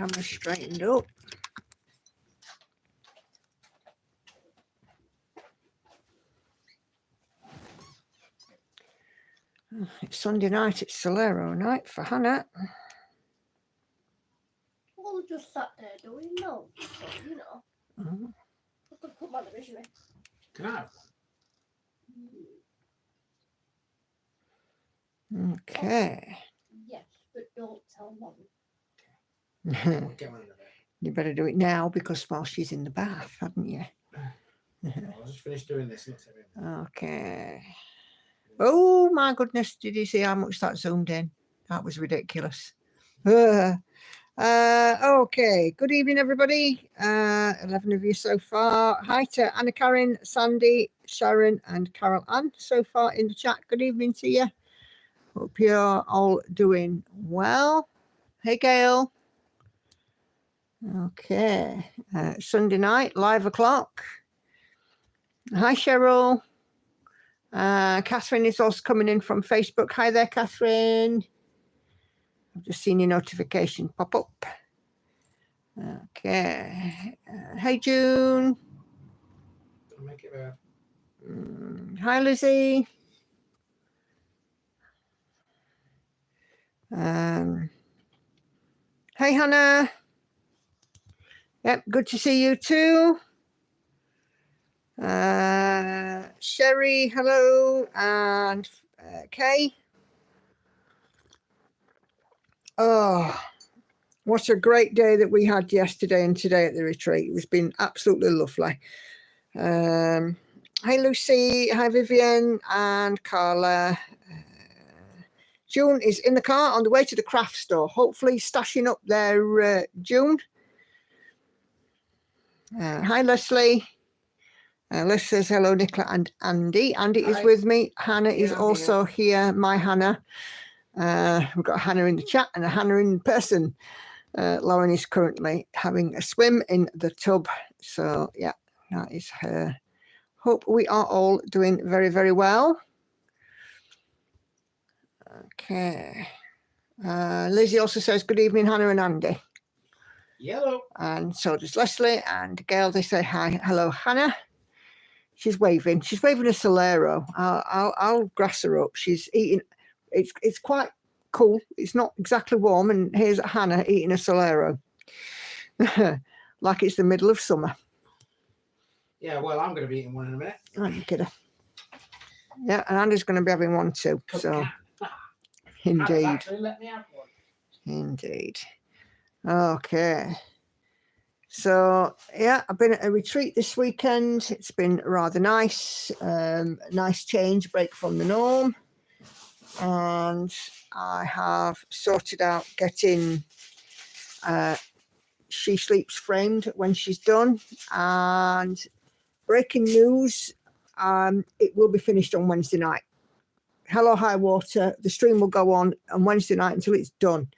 camera straightened up. It's Sunday night, it's Solero night for Hannah. Well, just sat there doing notes, so, you know. I could put my division in. Can I have one? Okay. Yes, but don't tell Mum. one? Get one in a bit. You better do it now because while she's in the bath, haven't you? I'll just finish doing this. Okay. Oh my goodness, did you see how much that zoomed in? That was ridiculous. Okay, good evening everybody. 11 of you so far. Hi to Anna Karen, Sandy, Sharon and Carol Ann so far in the chat. Good evening to you. Hope you're all doing well. Hey Gail. Okay, Sunday night, live o'clock. Hi Cheryl. Catherine is also coming in from Facebook. Hi there, Catherine. I've just seen your notification pop up. Okay. Hey, June. Don't make it bad. Hi, Lizzie. Hey, Hannah. Yep, good to see you too. Sherry, hello, and Kay. Oh, what a great day that we had yesterday and today at the retreat. It's been absolutely lovely. Hi, Lucy. Hi, Vivian and Carla. June is in the car on the way to the craft store, hopefully stashing up there, June. Hi, Leslie. Les says hello, Nicola and Andy. Andy is with me. Hannah is also here. My Hannah. We've got Hannah in the chat and a Hannah in person. Lauren is currently having a swim in the tub. So, yeah, that is her. Hope we are all doing very, very well. Okay. Lizzie also says, good evening, Hannah and Andy. Yellow. And so does Leslie and Gail. They say hi. Hello, Hannah. She's waving. She's waving a Solero. I'll grass her up. She's eating. It's quite cool. It's not exactly warm. And here's Hannah eating a Solero. Like it's the middle of summer. Yeah, well, I'm going to be eating one in a minute. Oh, you kidder. Yeah, and Andy's going to be having one too. So, indeed. Actually, let me have one. Indeed. Okay. So, yeah, I've been at a retreat this weekend. It's been rather nice. Nice change, break from the norm. And I have sorted out getting She Sleeps framed when she's done. And breaking news, it will be finished on Wednesday night. Hello, High Water. The stream will go on Wednesday night until it's done.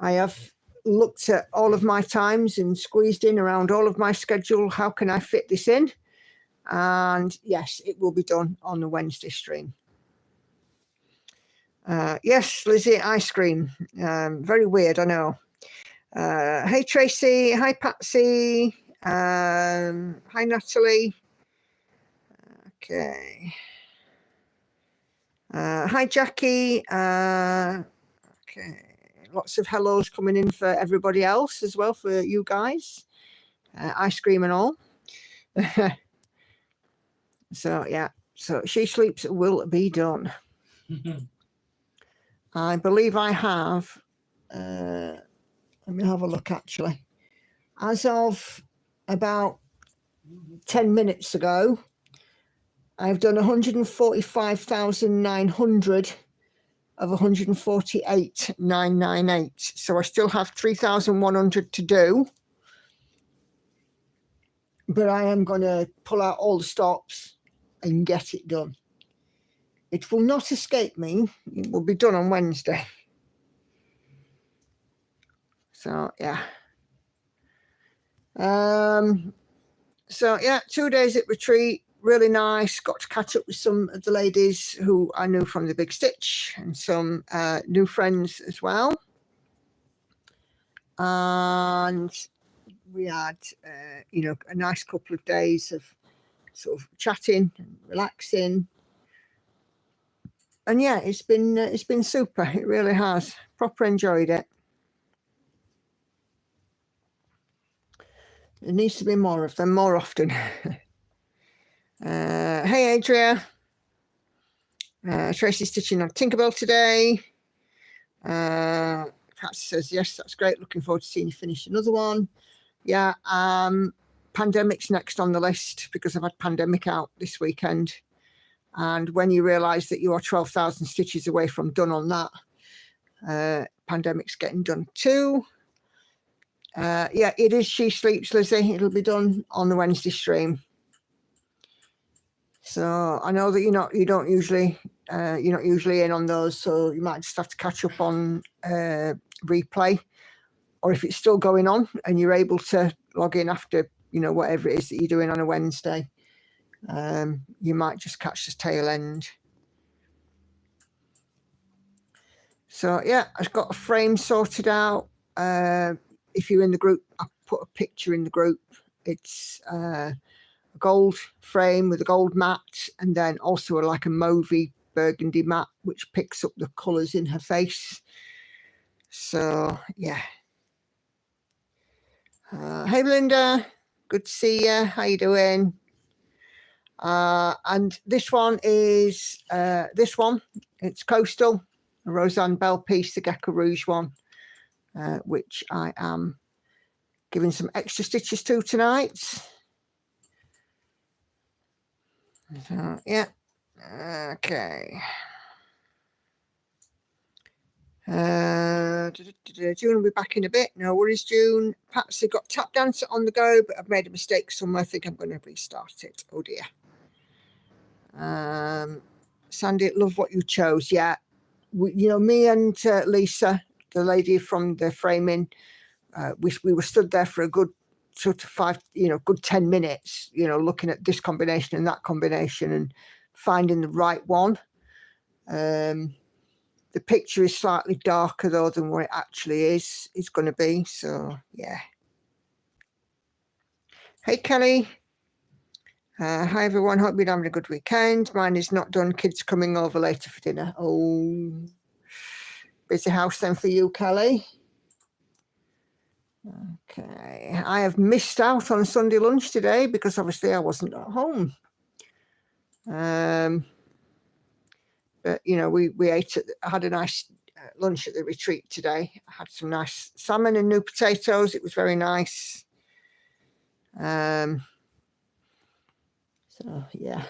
I have looked at all of my times and squeezed in around all of my schedule. How can I fit this in? And yes, it will be done on the Wednesday stream. Yes, Lizzie, ice cream. Very weird, I know. Hey, Tracy. Hi, Patsy. Hi, Natalie. Okay. Hi, Jackie. Okay. Lots of hellos coming in for everybody else as well, for you guys. Ice cream and all. So, yeah. So, She Sleeps will be done. I believe I have. Let me have a look, actually. As of about 10 minutes ago, I've done 145,900 of 148,998. So I still have 3,100 to do. But I am going to pull out all the stops and get it done. It will not escape me. It will be done on Wednesday. So, yeah. So, yeah, 2 days at retreat. Really nice. Got to catch up with some of the ladies who I knew from the Big Stitch and some new friends as well. and we had, you know, a nice couple of days of sort of chatting and relaxing. And yeah, it's been super. It really has. Proper enjoyed it. There needs to be more of them more often. Hey, Adria. Tracy's stitching on Tinkerbell today. Pat says, yes, that's great. Looking forward to seeing you finish another one. Yeah, Pandemic's next on the list because I've had Pandemic out this weekend. And when you realise that you are 12,000 stitches away from done on that, Pandemic's getting done too. Yeah, it is She Sleeps, Lizzie. It'll be done on the Wednesday stream. So I know that you're not usually in on those, so you might just have to catch up on replay, or if it's still going on and you're able to log in after, you know, whatever it is that you're doing on a Wednesday, you might just catch the tail end. So yeah, I've got a frame sorted out. If you're in the group, I put a picture in the group. It's a gold frame with a gold mat, and then also like a mauvey burgundy mat which picks up the colours in her face. So yeah. Hey Belinda, good to see you. How you doing? And this one is it's Coastal, a Roseanne Bell piece, the Gecko Rouge one, which I am giving some extra stitches to tonight. So yeah, okay. June will be back in a bit. No worries, June. Patsy got tap dancer on the go, but I've made a mistake somewhere. I think I'm going to restart it. Oh dear. Sandy, love what you chose. Yeah, you know, me and Lisa, the lady from the framing, we were stood there for a good sort of good 10 minutes, you know, looking at this combination and that combination and finding the right one. The picture is slightly darker though than what it actually is going to be. So yeah. Hey Kelly. Hi everyone, hope you're having a good weekend. Mine is not done. Kids coming over later for dinner. Oh, busy house then for you, Kelly. Okay, I have missed out on Sunday lunch today because obviously I wasn't at home. But you know, we had a nice lunch at the retreat today. I had some nice salmon and new potatoes. It was very nice. So yeah.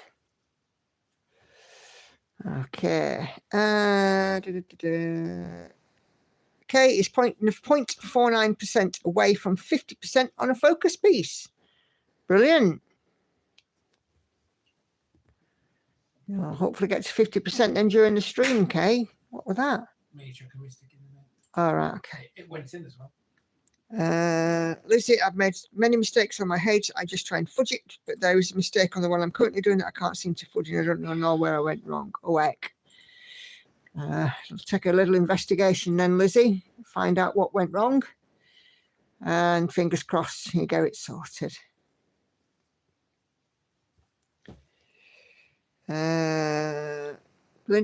Okay. Okay, it's 0.49% away from 50% on a focus piece. Brilliant. I'll hopefully get to 50% then during the stream, Kay. What was that? Major stick in the net. All right, okay. It went in as well. Lizzie, I've made many mistakes on my page. I just try and fudge it, but there is a mistake on the one I'm currently doing that I can't seem to fudge, and I don't know where I went wrong. Oh heck. It'll take a little investigation then, Lizzie. Find out what went wrong. And fingers crossed you get it sorted. Linda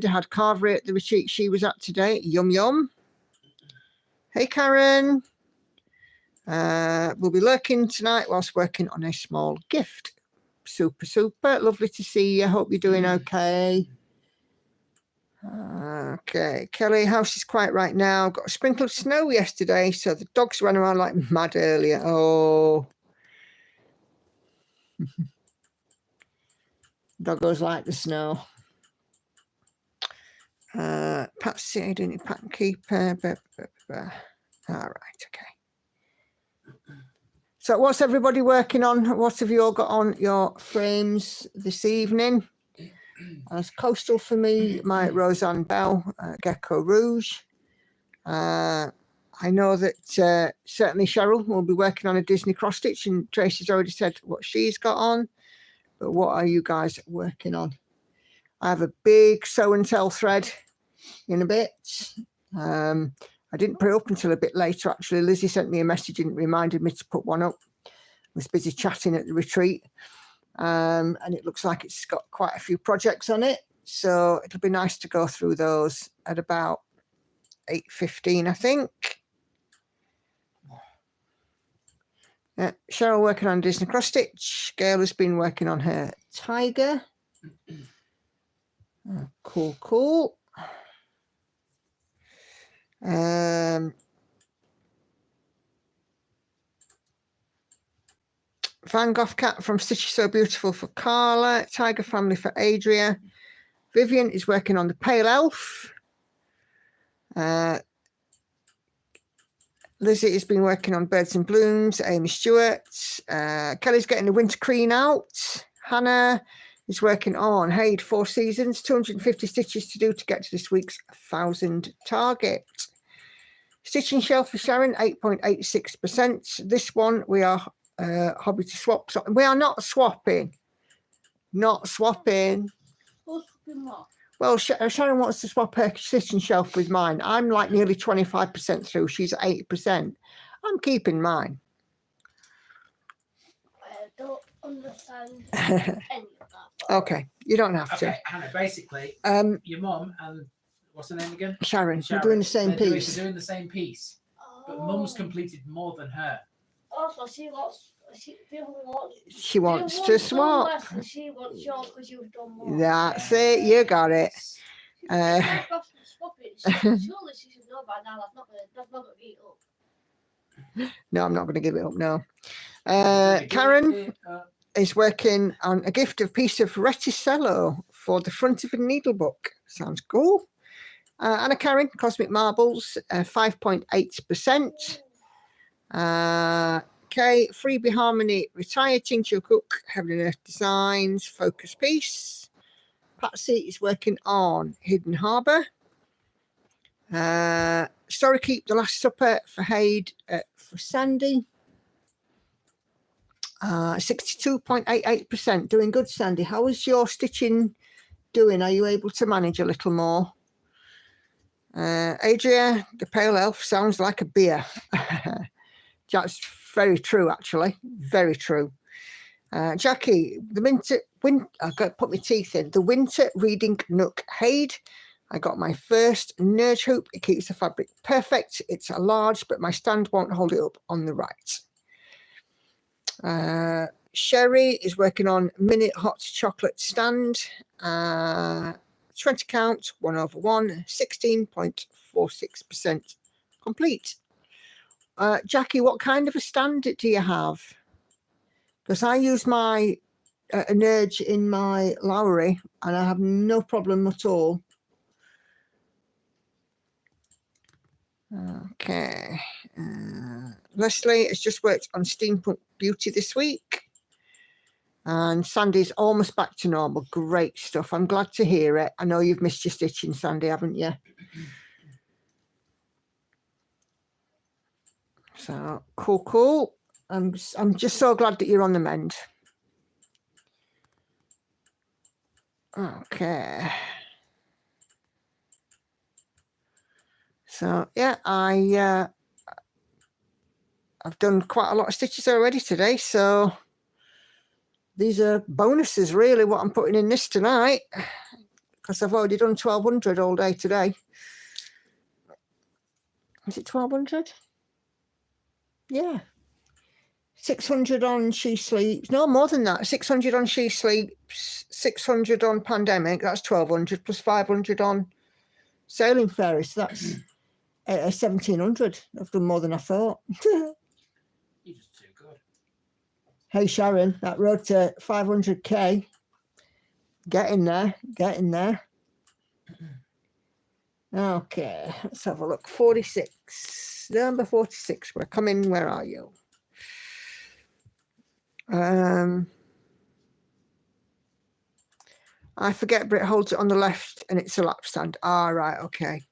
had carvery at the retreat she was at today. Yum yum. Hey Karen. We'll be lurking tonight whilst working on a small gift. Super, super. Lovely to see you. Hope you're doing okay. Okay, Kelly, house is quiet right now. Got a sprinkle of snow yesterday, so the dogs ran around like mad earlier. Oh. Doggos like the snow. Patsy, doing your pattern keeper. All right, okay. So what's everybody working on? What have you all got on your frames this evening? As Coastal for me, my Roseanne Bell Gecko Rouge. I know that certainly Cheryl will be working on a Disney cross stitch, and Tracy's already said what she's got on. But what are you guys working on? I have a big sew and tell thread in a bit. I I didn't put it up until a bit later, actually. Lizzie sent me a message and reminded me to put one up. I was busy chatting at the retreat. And it looks like it's got quite a few projects on it. So it'll be nice to go through those at about 8:15, I think. Cheryl working on Disney cross stitch. Gail has been working on her tiger. Cool. Van Gogh cat from Stitch So Beautiful for Carla. Tiger family for Adria. Vivian is working on the pale elf. Lizzie has been working on Birds and Blooms. Amy Stewart. Kelly's getting the wintergreen out. Hannah is working on Haid 4 Seasons. 250 stitches to do to get to this week's 1,000 target. Stitching shelf for Sharon, 8.86%. This one we are hobby to swap. So we are not swapping. Not swapping. Who's fucking what? Well, Sharon wants to swap her stitching shelf with mine. I'm like nearly 25% through. She's 8%. I'm keeping mine. I don't understand any of that. Okay, you don't have Okay, to. Hannah, basically, your mum and what's her name again? Sharon, we're doing the same piece. They're doing the same piece, but mum's completed more than her. Also, she wants to swap. less and she wants yours because you've done more. That's it. You got it. Swap it. Surely she should know by now. That's not gonna eat up. No, I'm not going to give it up now. Karen is working on a gift of piece of reticello for the front of a needle book. Sounds cool. Anna Karen, Cosmic Marbles, 5.8%. Okay, Freebie Harmony, Retired, Chincho Cook, Heaven and Earth Designs, Focus Piece. Patsy is working on Hidden Harbour. Story Keep, The Last Supper for Haid, for Sandy. 62.88%. Doing good, Sandy. How is your stitching doing? Are you able to manage a little more? Adria, the pale elf sounds like a beer. That's very true, actually. Very true. Jackie, I've got to put my teeth in. The Winter Reading Nook Haid. I got my first Nerge hoop. It keeps the fabric perfect. It's a large, but my stand won't hold it up on the right. Sherry is working on Minute Hot Chocolate Stand. 20 count, 1/1, 16.46% complete. Jackie, what kind of a stand do you have? Because I use my Nerge in my Lowry and I have no problem at all. Okay. Leslie has just worked on Steampunk Beauty this week. And Sandy's almost back to normal. Great stuff. I'm glad to hear it. I know you've missed your stitching, Sandy, haven't you? So, cool. I'm just so glad that you're on the mend. Okay. So, yeah, I've done quite a lot of stitches already today, so these are bonuses, really, what I'm putting in this tonight, because I've already done 1,200 all day today. Is it 1,200? Yeah. 600 on She Sleeps. No, more than that. 600 on She Sleeps, 600 on Pandemic. That's 1,200 plus 500 on Sailing Fairy. So that's 1,700. I've done more than I thought. You're just too good. Hey, Sharon, that road to 500k. Getting there. Okay, let's have a look. 46. Number 46. We're coming. Where are you? I forget, but it holds it on the left and it's a lap stand. Right, okay.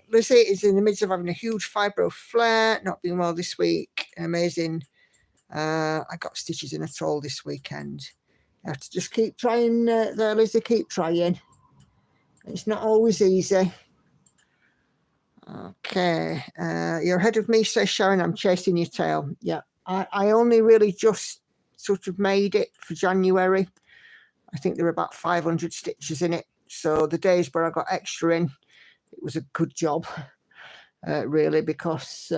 Lizzie is in the midst of having a huge fibro flare, not being well this week. Amazing. I got stitches in at all this weekend. You have to just keep trying there, Lizzie, keep trying. It's not always easy. Okay, you're ahead of me, says Sharon. I'm chasing your tail. Yeah, I only really just sort of made it for January. I think there were about 500 stitches in it. So the days where I got extra in, it was a good job, really, because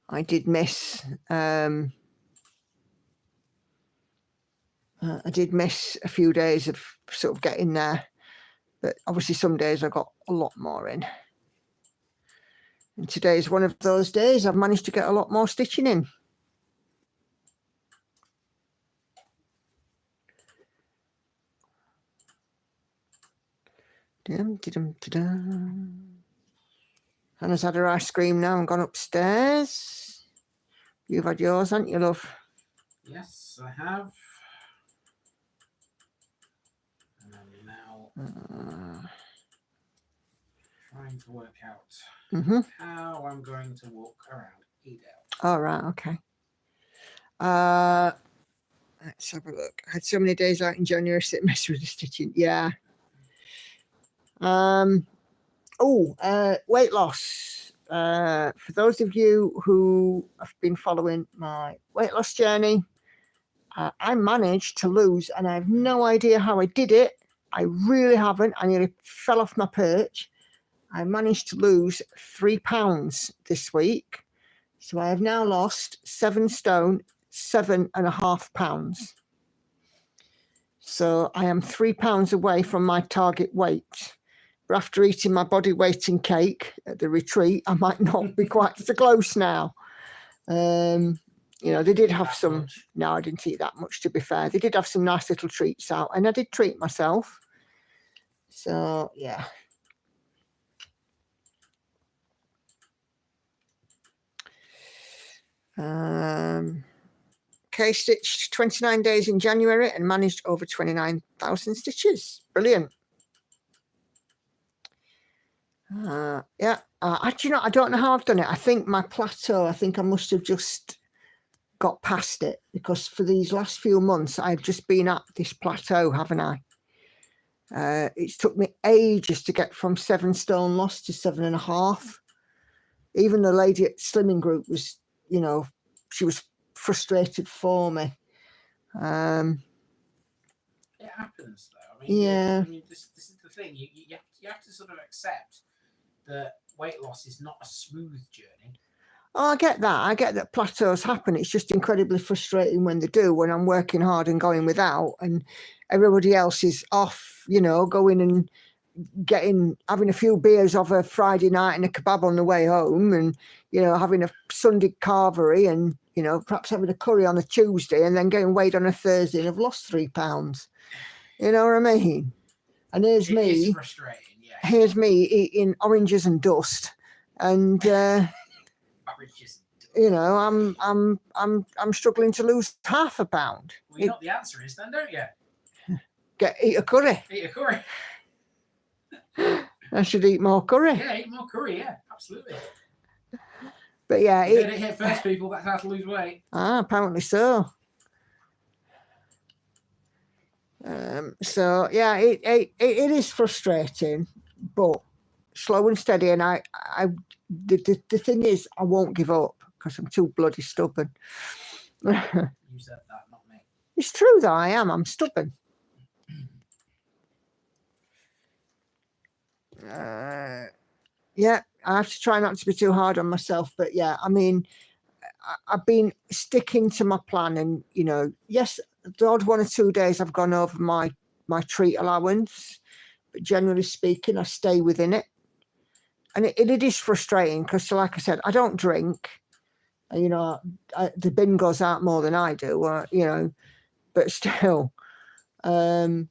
I did miss. I did miss a few days of sort of getting there, but obviously some days I got a lot more in. And today's one of those days I've managed to get a lot more stitching in. Hannah's had her ice cream now and gone upstairs. You've had yours, haven't you, love? Yes, I have. And I'm now trying to work out how I'm going to walk around Edale. All right, okay. Let's have a look. I had so many days out in January that messed with the stitching. Yeah. Weight loss. For those of you who have been following my weight loss journey, I managed to lose, and I have no idea how I did it. I really haven't. I nearly fell off my perch. I managed to lose 3 pounds this week. So I have now lost 7 stone, 7.5 pounds. So I am 3 pounds away from my target weight. But after eating my body weight in cake at the retreat, I might not be quite so close now. You know, they did have some. No, I didn't eat that much, to be fair. They did have some nice little treats out, and I did treat myself. So, yeah. Kay stitched 29 days in January and managed over 29,000 stitches. Brilliant. Yeah. Actually, I don't know how I've done it. I think my plateau, I think I must have just got past it, because for these last few months, I've just been at this plateau, haven't I? It's took me ages to get from 7 stone loss to 7.5. Even the lady at Slimming Group was, you know, she was frustrated for me. It happens, though. I mean, yeah. I mean, this is the thing. You have to sort of accept that weight loss is not a smooth journey. Oh, I get that. I get that plateaus happen. It's just incredibly frustrating when they do, when I'm working hard and going without, and everybody else is off, you know, going and having a few beers of a Friday night and a kebab on the way home, and, you know, having a Sunday carvery, and, you know, perhaps having a curry on a Tuesday, and then getting weighed on a Thursday and have lost 3 pounds. You know what I mean? And here's me. It is frustrating, yeah. Here's me eating oranges and dust, and you know, I'm struggling to lose half a pound. Well, you know what the answer is, then, don't you? Eat a curry. Eat a curry. I should eat more curry. Yeah, eat more curry. Yeah, absolutely. But yeah, you heard it here first, people. That's how to lose weight. Apparently so. So yeah, it is frustrating, but slow and steady. And the thing is, I won't give up, because I'm too bloody stubborn. You said that, not me. It's true though. I'm stubborn. Yeah, I have to try not to be too hard on myself. But yeah, I mean, I've been sticking to my plan, and, you know, yes, the odd 1 or 2 days I've gone over my treat allowance, but generally speaking, I stay within it. And it is frustrating, because, like I said, I don't drink. You know, the bin goes out more than I do, you know, but still, you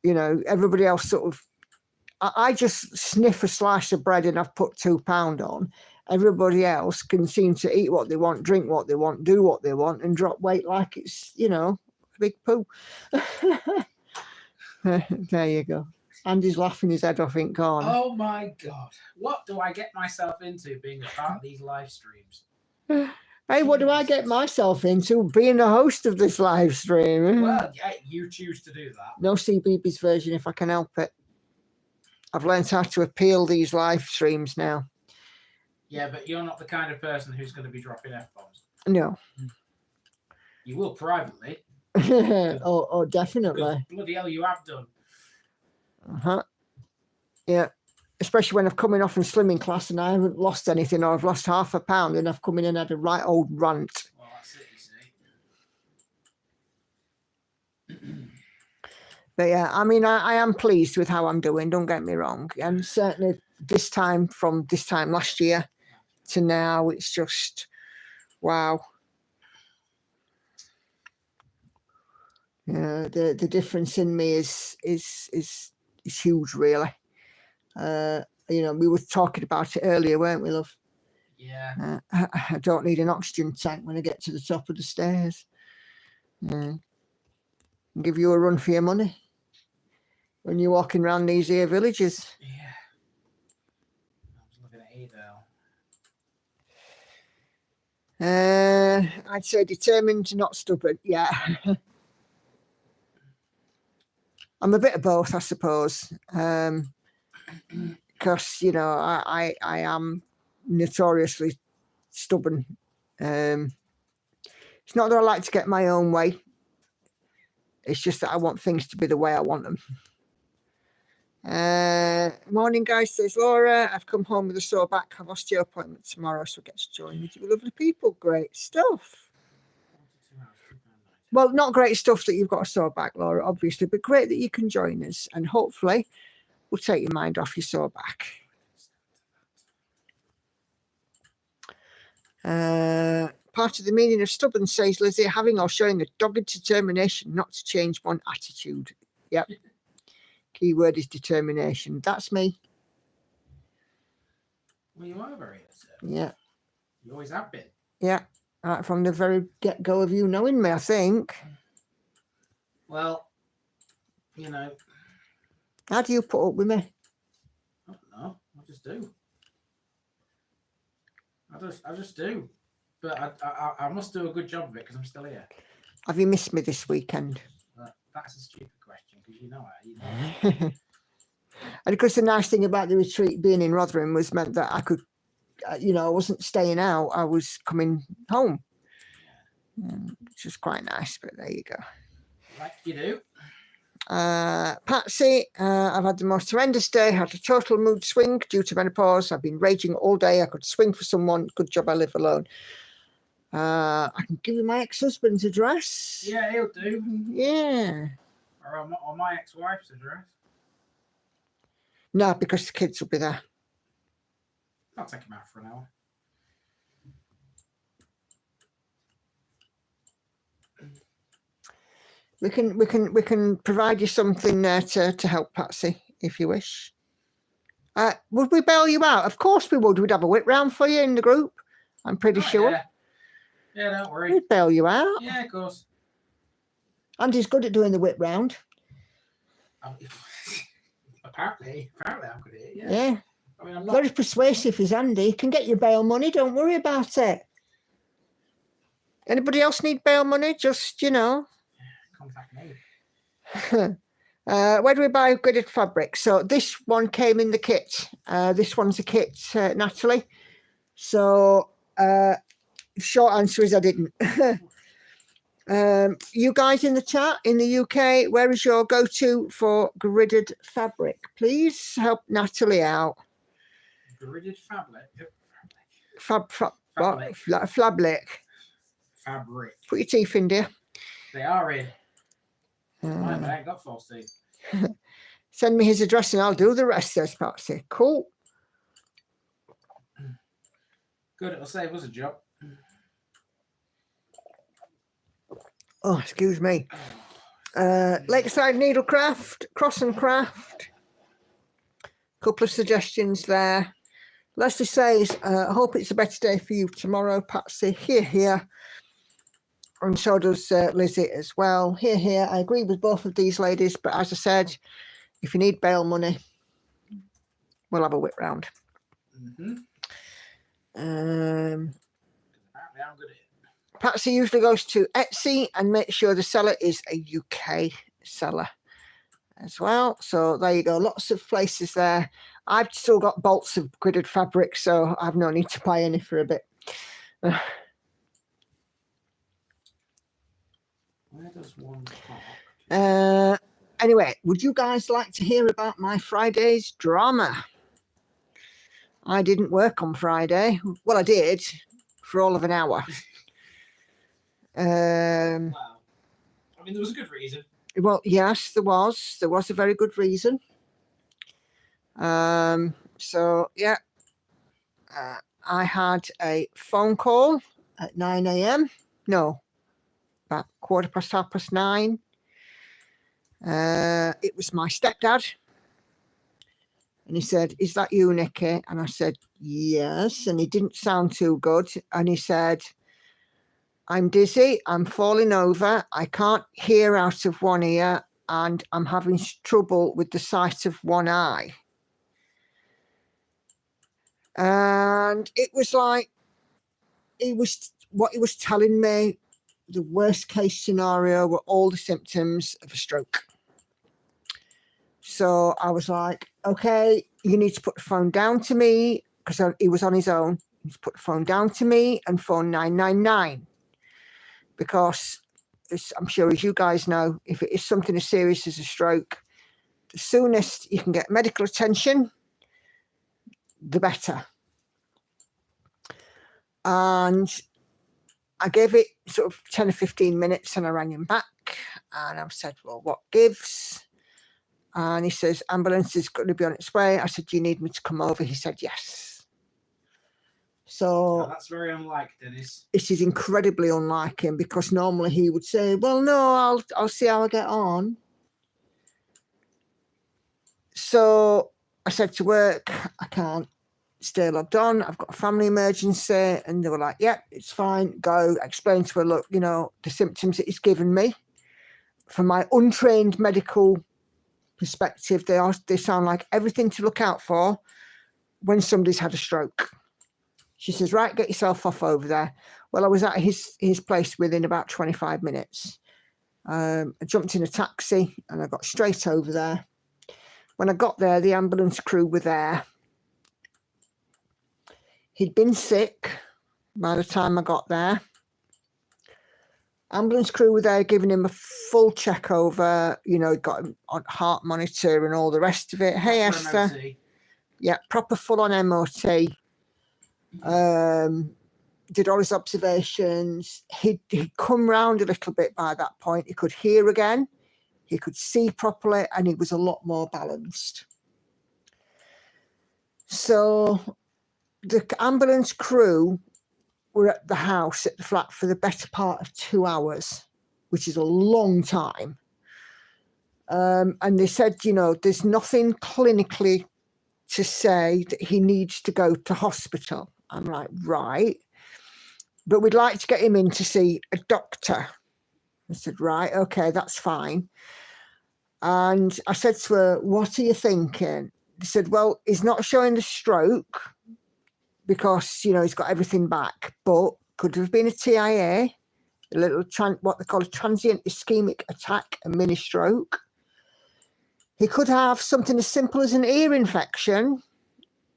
know, everybody else sort of, I just sniff a slice of bread and I've put £2 on. Everybody else can seem to eat what they want, drink what they want, do what they want, and drop weight like it's, you know, a big poo. There you go. Andy's laughing his head off in corner. Oh my God. What do I get myself into being a part of these live streams? Hey, what do I get myself into? Being the host of this live stream. Well, yeah, you choose to do that. No CBeebies version if I can help it. I've learned how to appeal these live streams now. Yeah, but you're not the kind of person who's going to be dropping F-bombs. No. You will privately. oh, definitely. 'Cause bloody hell, you have done. Uh-huh. Yeah. Especially when I've come in off in slimming class and I haven't lost anything, or I've lost half a pound and I've come in and had a right old rant. Well, that's it, you see. But yeah, I mean, I am pleased with how I'm doing, don't get me wrong. And certainly from this time last year to now, it's just, wow. Yeah, the difference in me is huge, really. You know, we were talking about it earlier, weren't we, love? Yeah. I don't need an oxygen tank when I get to the top of the stairs. Give you a run for your money when you're walking around these here villages. Yeah. I was looking at Adele. I'd say determined, not stubborn. Yeah. I'm a bit of both, I suppose. Because, you know, I am notoriously stubborn. It's not that I like to get my own way. It's just that I want things to be the way I want them. Morning, guys, says Laura. I've come home with a sore back. I've osteo appointment tomorrow, so I get to join with you lovely people. Great stuff. Well, not great stuff that you've got a sore back, Laura, obviously, but great that you can join us, and hopefully we'll take your mind off your sore back. Part of the meaning of stubborn, says Lizzie, having or showing a dogged determination not to change one attitude. Yep. Key word is determination. That's me. Well, you are very assertive. Yeah. You always have been. Yeah. Right from the very get-go of you knowing me, I think. Well, you know. How do you put up with me? I don't know. I just do. I just do. But I must do a good job of it because I'm still here. Have you missed me this weekend? That's a stupid question because you know it. And of course, the nice thing about the retreat being in Rotherham was meant that I could, you know, I wasn't staying out. I was coming home, which was quite nice. But there you go. Like you do. Patsy, I've had the most horrendous day. Had a total mood swing due to menopause. I've been raging all day. I could swing for someone. Good job I live alone. I can give you my ex-husband's address. Yeah, he'll do. Yeah. Or my ex-wife's address. No, because the kids will be there. I'll take him out for an hour. We can provide you something there to help Patsy if you wish. Would we bail you out? Of course we would. We'd have a whip round for you in the group. I'm pretty sure. Yeah, don't worry. We'd bail you out. Yeah, of course. Andy's good at doing the whip round. Apparently I'm good at it. Yeah. Yeah. I mean, I'm not. Very persuasive is Andy. He can get you bail money. Don't worry about it. Anybody else need bail money? Just, you know. Contact me. Where do we buy gridded fabric? So this one came in the kit. This one's a kit, Natalie. So short answer is I didn't. You guys in the chat in the UK, where is your go-to for gridded fabric? Please help Natalie out. Gridded fabric. Fabric. Fabric. Put your teeth in, dear. They are in. Mine, but I ain't got false teeth. Send me his address and I'll do the rest, says Patsy. Cool. Good, it'll save us a job. Oh, excuse me. Lakeside Needlecraft, Cross and Craft. Couple of suggestions there. Leslie says, I hope it's a better day for you tomorrow, Patsy. Here. And so does Lizzie as well. Here. I agree with both of these ladies, but as I said, if you need bail money, we'll have a whip round. Mm-hmm. Apparently apparently. I'm good at it. Patsy usually goes to Etsy and makes sure the seller is a UK seller as well. So there you go. Lots of places there. I've still got bolts of gridded fabric, so I've no need to buy any for a bit. Where does one park? Anyway, would you guys like to hear about my Friday's drama? I didn't work on Friday. Well, I did for all of an hour. Wow. I mean, there was a good reason. Well, yes, there was. There was a very good reason. So, yeah, I had a phone call at 9 a.m. No, about 9:15. It was my stepdad. And he said, "Is that you, Nikki?" And I said, "Yes." And he didn't sound too good. And he said, "I'm dizzy. I'm falling over. I can't hear out of one ear. And I'm having trouble with the sight of one eye." And it was like, what he was telling me, the worst case scenario were all the symptoms of a stroke. So I was like, okay, you need to put the phone down to me, because he was on his own. You need to put the phone down to me and phone 999. Because I'm sure, as you guys know, if it is something as serious as a stroke, the soonest you can get medical attention, the better. And I gave it sort of 10 or 15 minutes and I rang him back and I said, "Well, what gives?" And he says, "Ambulance is going to be on its way." I said, "Do you need me to come over?" He said, "Yes." So Oh, that's very unlike Dennis. this is incredibly unlike him, because normally he would say, "Well, no, I'll see how I get on." So I said to work, "I can't stay logged on. I've got a family emergency." And they were like, "Yep, it's fine. Go." Explain to her, "Look, the symptoms that he's given me, from my untrained medical perspective, they sound like everything to look out for when somebody's had a stroke." She says, "Right, get yourself off over there." Well, I was at his place within about 25 minutes. I jumped in a taxi and I got straight over there. When I got there, the ambulance crew were there. He'd been sick by the time I got there. Ambulance crew were there giving him a full check over, got him on heart monitor and all the rest of it. Hey, Proper Esther. MOT. Yeah, proper full-on MOT. Did all his observations. He'd come round a little bit by that point. He could hear again. He could see properly, and he was a lot more balanced. So the ambulance crew were at the house, at the flat, for the better part of 2 hours, which is a long time. And they said, there's nothing clinically to say that he needs to go to hospital. I'm like, right, but we'd like to get him in to see a doctor. I said, right, okay, that's fine. And I said to her, "What are you thinking?" They said, "Well, he's not showing the stroke because, he's got everything back, but could have been a TIA, a little, what they call a transient ischemic attack, a mini stroke. He could have something as simple as an ear infection.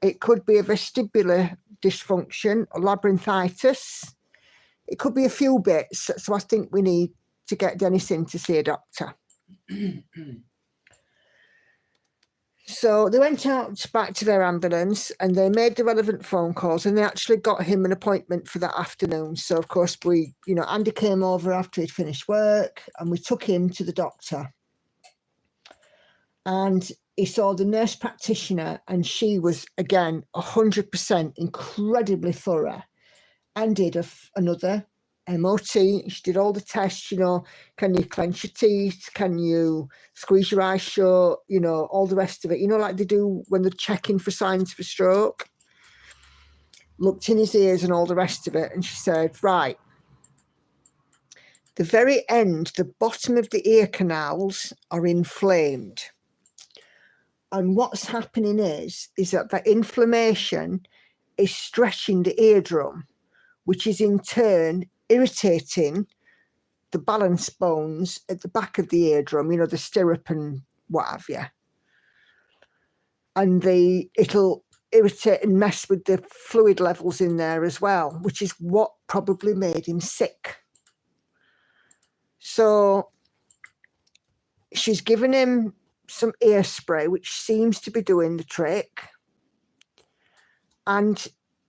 It could be a vestibular dysfunction or labyrinthitis. It could be a few bits. So I think we need to get Dennis in to see a doctor." So they went out back to their ambulance and they made the relevant phone calls, and they actually got him an appointment for that afternoon. So, of course, Andy came over after he'd finished work and we took him to the doctor. And he saw the nurse practitioner, and she was, again, 100% incredibly thorough, and did another MOT. She did all the tests, can you clench your teeth? Can you squeeze your eyes shut? All the rest of it, like they do when they're checking for signs of a stroke. Looked in his ears and all the rest of it. And she said, "Right, the very end, the bottom of the ear canals are inflamed. And what's happening is that the inflammation is stretching the eardrum, which is in turn irritating the balance bones at the back of the eardrum, you know, the stirrup and what have you. And it'll irritate and mess with the fluid levels in there as well, which is what probably made him sick. So she's given him some ear spray, which seems to be doing the trick. And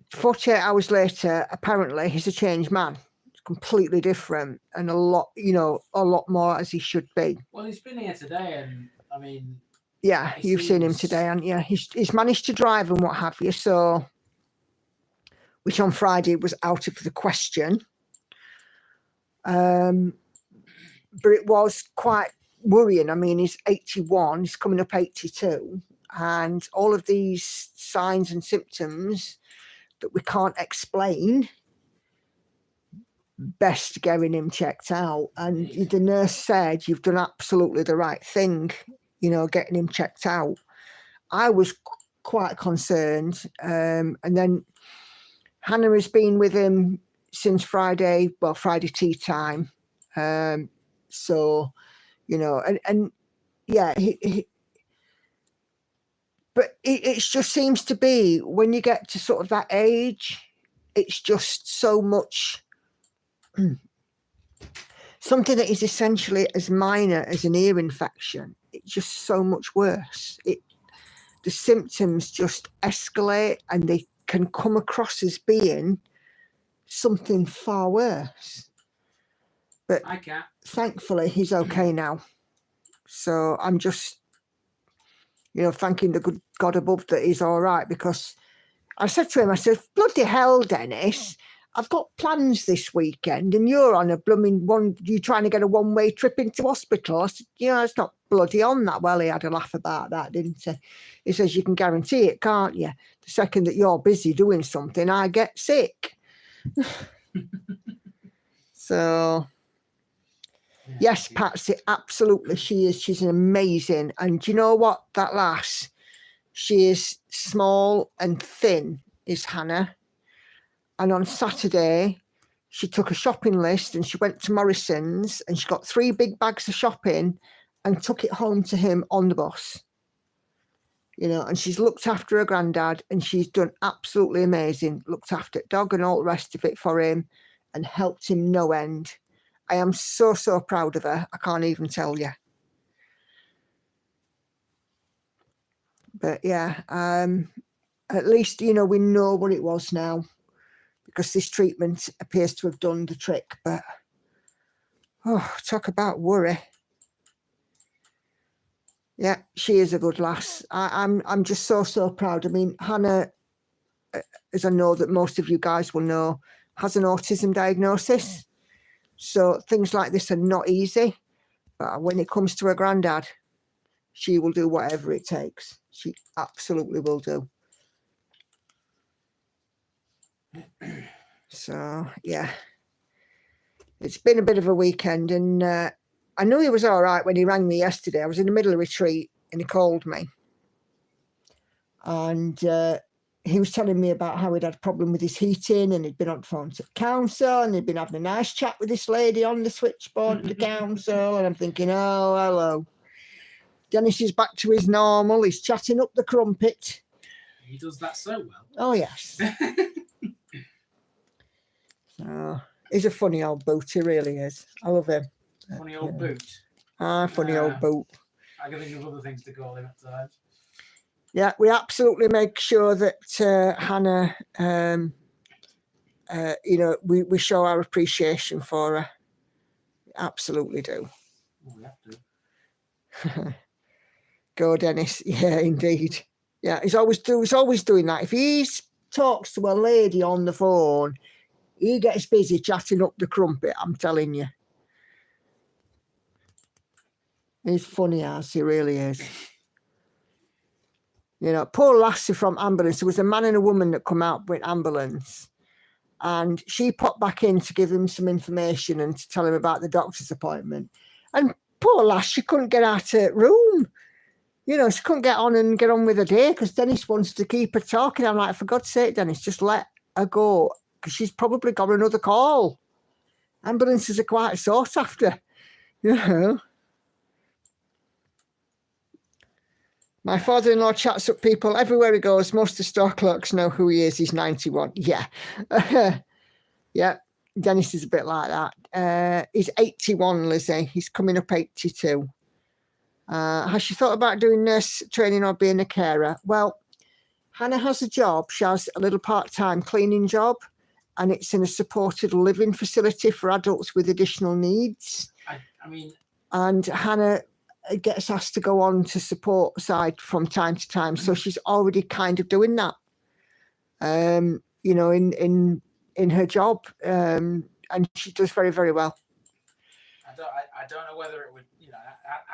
48 hours later, apparently, he's a changed man. It's completely different and a lot more as he should be. Well, he's been here today, and I mean, yeah, you've seen him today, haven't you? He's managed to drive and what have you. So, which on Friday was out of the question. But it was quite worrying. I mean, he's 81, he's coming up 82, and all of these signs and symptoms that we can't explain, best getting him checked out. And the nurse said, you've done absolutely the right thing, you know, getting him checked out. I was quite concerned. And then Hannah has been with him since Friday tea time. So, you know, and yeah, but it just seems to be when you get to sort of that age, it's just so much something that is essentially as minor as an ear infection. It's just so much worse. The symptoms just escalate and they can come across as being something far worse. But thankfully, he's okay now. So I'm just, you know, thanking the good God above that he's all right, because I said to him, I said, bloody hell, Dennis, I've got plans this weekend and you're on a blooming you're trying to get a one-way trip into hospital. I said, you know, it's not bloody on that. Well, he had a laugh about that, didn't he? He says, you can guarantee it, can't you? The second that you're busy doing something, I get sick. So... yes, Patsy, absolutely, she is. She's an amazing. And do you know what? That lass, she is small and thin, is Hannah. And on Saturday, she took a shopping list and she went to Morrison's and she got 3 big bags of shopping and took it home to him on the bus. You know, and she's looked after her granddad and she's done absolutely amazing. Looked after dog and all the rest of it for him and helped him no end. I am so, so proud of her. I can't even tell you. But yeah, at least, you know, we know what it was now, because this treatment appears to have done the trick. But, oh, talk about worry. Yeah, she is a good lass. I'm just so, so proud. I mean, Hannah, as I know that most of you guys will know, has an autism diagnosis. So things like this are not easy, but when it comes to her granddad, she will do whatever it takes. She absolutely will do. So, yeah, it's been a bit of a weekend, and I knew he was all right when he rang me yesterday. I was in the middle of retreat and he called me, and he was telling me about how he'd had a problem with his heating and he'd been on the phone to the council and he'd been having a nice chat with this lady on the switchboard at the council. And I'm thinking, oh, hello. Dennis is back to his normal. He's chatting up the crumpet. He does that so well. Oh, yes. So, he's a funny old boot. He really is. I love him. Funny old boot. Funny old boot. I can think of other things to call him at times. Yeah, we absolutely make sure that Hannah, you know, we show our appreciation for her. Absolutely do. Oh, we have to. Go, Dennis. Yeah, indeed. Yeah, he's always doing that. If he talks to a lady on the phone, he gets busy chatting up the crumpet, I'm telling you. He's funny as he really is. You know, poor lassie from ambulance. There was a man and a woman that come out with ambulance, and she popped back in to give him some information and to tell him about the doctor's appointment. And poor lass, she couldn't get out of room. You know, she couldn't get on with her day because Dennis wants to keep her talking. I'm like, for God's sake, Dennis, just let her go because she's probably got another call. Ambulances are quite sought after, you know. My father-in-law chats up people everywhere he goes. Most of the store clerks know who he is. He's 91. Yeah. Yeah. Dennis is a bit like that. He's 81, Lizzie. He's coming up 82. Has she thought about doing nurse training or being a carer? Well, Hannah has a job. She has a little part-time cleaning job, and it's in a supported living facility for adults with additional needs. I mean, and Hannah gets asked to go on to support side from time to time, so she's already kind of doing that. You know, in her job, and she does very, very well. I don't know whether it would, you know,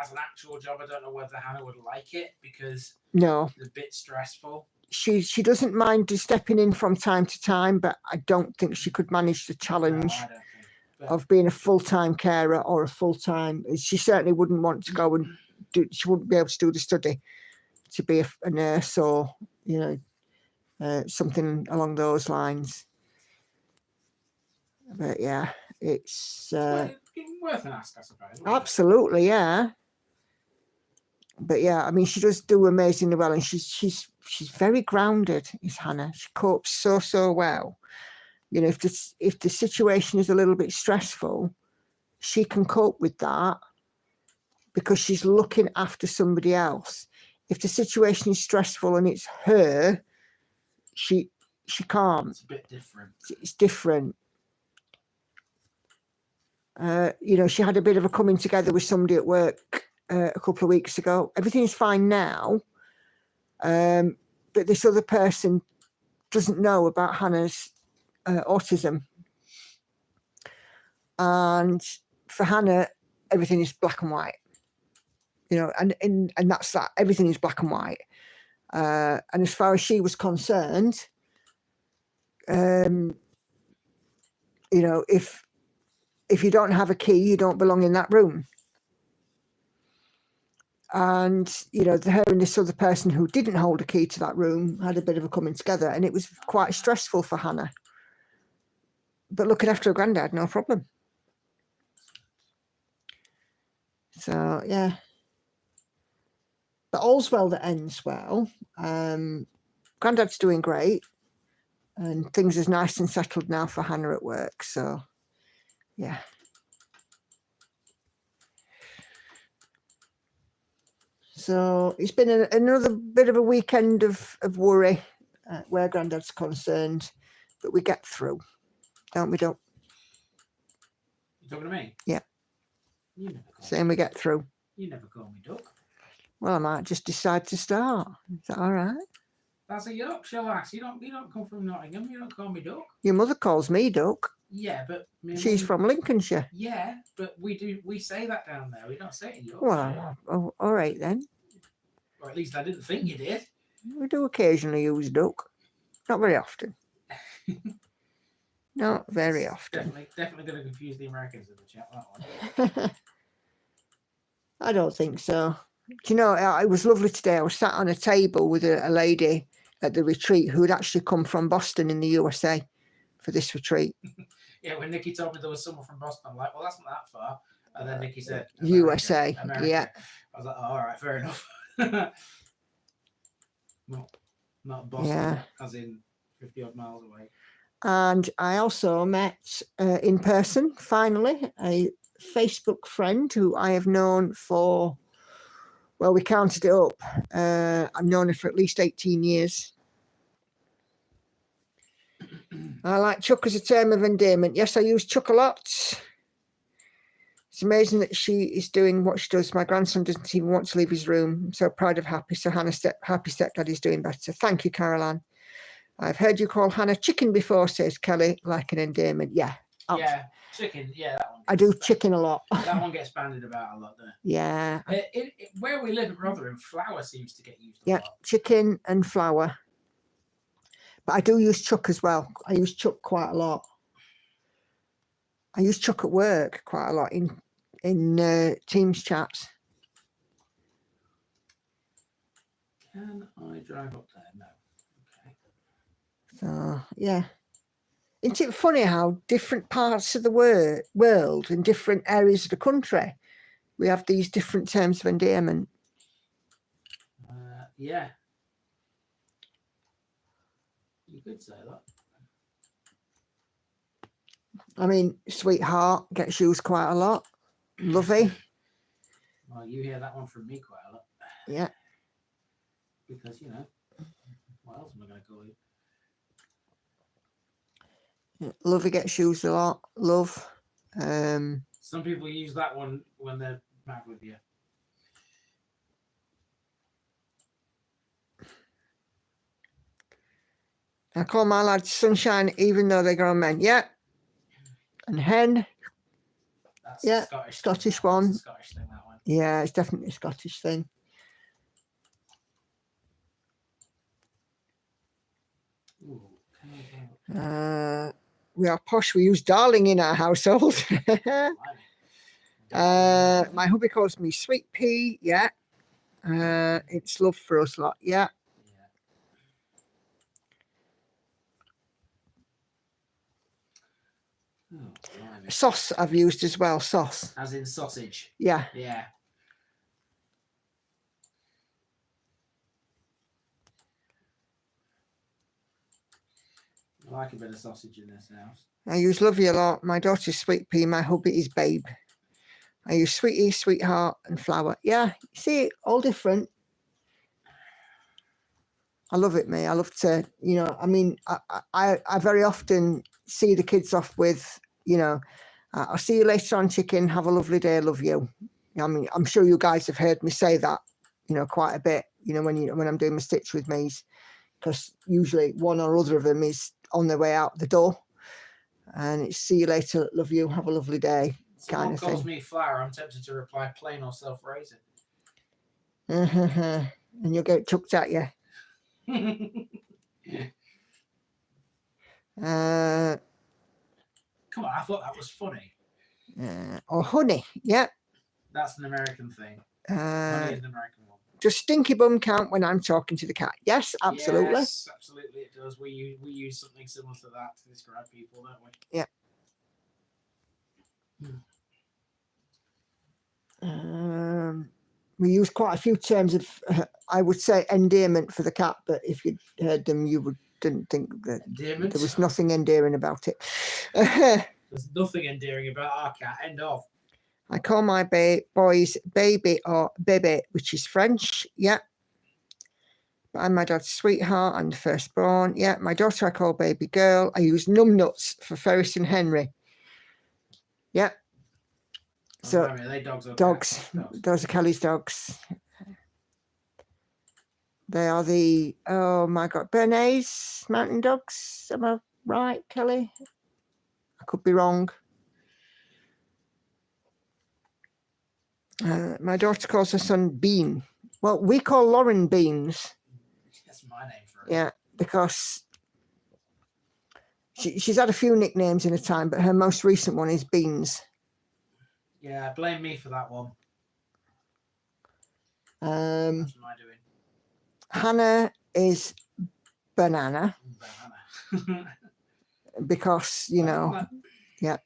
as an actual job, I don't know whether Hannah would like it because No, it's a bit stressful. she doesn't mind stepping in from time to time, but I don't think she could manage the No, challenge I don't think. But of being a full-time carer or a full-time. She certainly wouldn't want to go and do. She wouldn't be able to do the study to be a nurse or, you know, something along those lines. But yeah, it's worth an ask, I suppose. wouldn't it? absolutely, yeah. But yeah, I mean, she does do amazingly well, and she's very grounded. Is Hannah? She copes so well. You know, if the situation is a little bit stressful, she can cope with that because she's looking after somebody else. If the situation is stressful and it's her, she can't. It's a bit different. It's different. You know, she had a bit of a coming together with somebody at work a couple of weeks ago. Everything's fine now, but this other person doesn't know about Hannah's autism, and for Hannah, everything is black and white. You know, and that's that. Everything is black and white. And as far as she was concerned, you know, if you don't have a key, you don't belong in that room. And, you know, her and this other person who didn't hold a key to that room had a bit of a coming together, and it was quite stressful for Hannah. But looking after her granddad, no problem. So, yeah. But all's well that ends well. Granddad's doing great, and things is nice and settled now for Hannah at work. So, yeah. So it's been another bit of a weekend of worry where Granddad's concerned, but we get through, don't we? Don't. You talking to me? Yeah. You never call Saying we get through. You never call me duck. Well, I might just decide to start. Is that all right? That's a Yorkshire lass. You don't come from Nottingham. You don't call me duck. Your mother calls me Duck. Yeah, but She's from Lincolnshire. Yeah, but we say that down there. We don't say it in Yorkshire. Well, oh, all right then. Or at least I didn't think you did. We do occasionally use Duck. Not very often. Not very often. Definitely going to confuse the Americans in the chat. That one. I don't think so. Do you know, it was lovely today. I was sat on a table with a lady at the retreat who had actually come from Boston in the USA for this retreat. Yeah, when Nikki told me there was someone from Boston, I'm like, well, that's not that far. And then Nikki said, USA, America. yeah. I was like, oh, all right, fair enough. not Boston, Yeah. as in 50 odd miles away. And I also met in person, finally, a Facebook friend who I have known for, well, we counted it up. I've known her for at least 18 years. I like Chuck as a term of endearment. Yes, I use Chuck a lot. It's amazing that she is doing what she does. My grandson doesn't even want to leave his room. I'm so proud of Happy. So Hannah, Happy Stepdad is doing better. Thank you, Caroline. I've heard you call Hannah chicken before, says Kelly, like an endearment. Yeah. Yeah, chicken. Yeah, that one. I do chicken a lot. That one gets bandied about a lot, doesn't it? Yeah. Where we live in Rotherham, flour seems to get used a Yeah, lot. chicken and flour. But I do use Chuck as well. I use Chuck quite a lot. I use Chuck at work quite a lot in Teams chats. Can I drive up there? No. Okay. So, yeah. Isn't it funny how different parts of the world and different areas of the country, we have these different terms of endearment? Yeah. You could say that. I mean, sweetheart gets used quite a lot. Lovey. Well, you hear that one from me quite a lot. Yeah. Because, you know, what else am I going to call you? Lovey gets used a lot. Love. Some people use that one when they're mad with you. I call my lads sunshine even though they're grown men. Yeah. And hen. That's Yeah, Scottish one. That's a Scottish thing, that one. Yeah, it's definitely a Scottish thing. Ooh, we are posh. We use darling in our household. My hubby calls me sweet pea. Yeah. It's love for us lot. Yeah. Oh, sauce I've used as well. Sauce. As in sausage. Yeah. Yeah. I like a bit of sausage in this house. I use lovey a lot. My daughter's sweet pea. My hubby is babe. I use sweetie, sweetheart, and flower. Yeah. See, all different. I love it, me. I love to, you know, I mean, I very often see the kids off with, you know, I'll see you later on, chicken. Have a lovely day. Love you. I mean, I'm sure you guys have heard me say that, you know, quite a bit, you know, when I'm doing my stitch with me's, because usually one or other of them is on their way out the door. And it's see you later. Love you. Have a lovely day. Someone Kind of calls thing. me flour. I'm tempted to reply plain or self-raising. And you'll get chucked at you. Come on, I thought that was funny. Or honey, yeah. That's an American thing. Honey is an American one. Does stinky bum count when I'm talking to the cat? Yes, absolutely. Yes, absolutely it does. We use something similar to that to describe people, don't we? Yeah. We use quite a few terms of, I would say, endearment for the cat, but if you'd heard them, you didn't think that endearment? There was nothing endearing about it. There's nothing endearing about our cat. End of. I call my boys baby or bébé, which is French. Yeah. I'm my dad's sweetheart and firstborn. Yeah. My daughter I call baby girl. I use numbnuts for Ferris and Henry. Yeah. So are they dogs or dogs. Those are Kelly's dogs. They are the, oh my God, Bernese mountain dogs. Am I right, Kelly? I could be wrong. My daughter calls her son Bean. Well, we call Lauren Beans. That's my name for her. Yeah, because she's had a few nicknames in her time, but her most recent one is Beans. Yeah, blame me for that one. That's my doing. Hannah is Banana. Banana. Because, you know, yeah.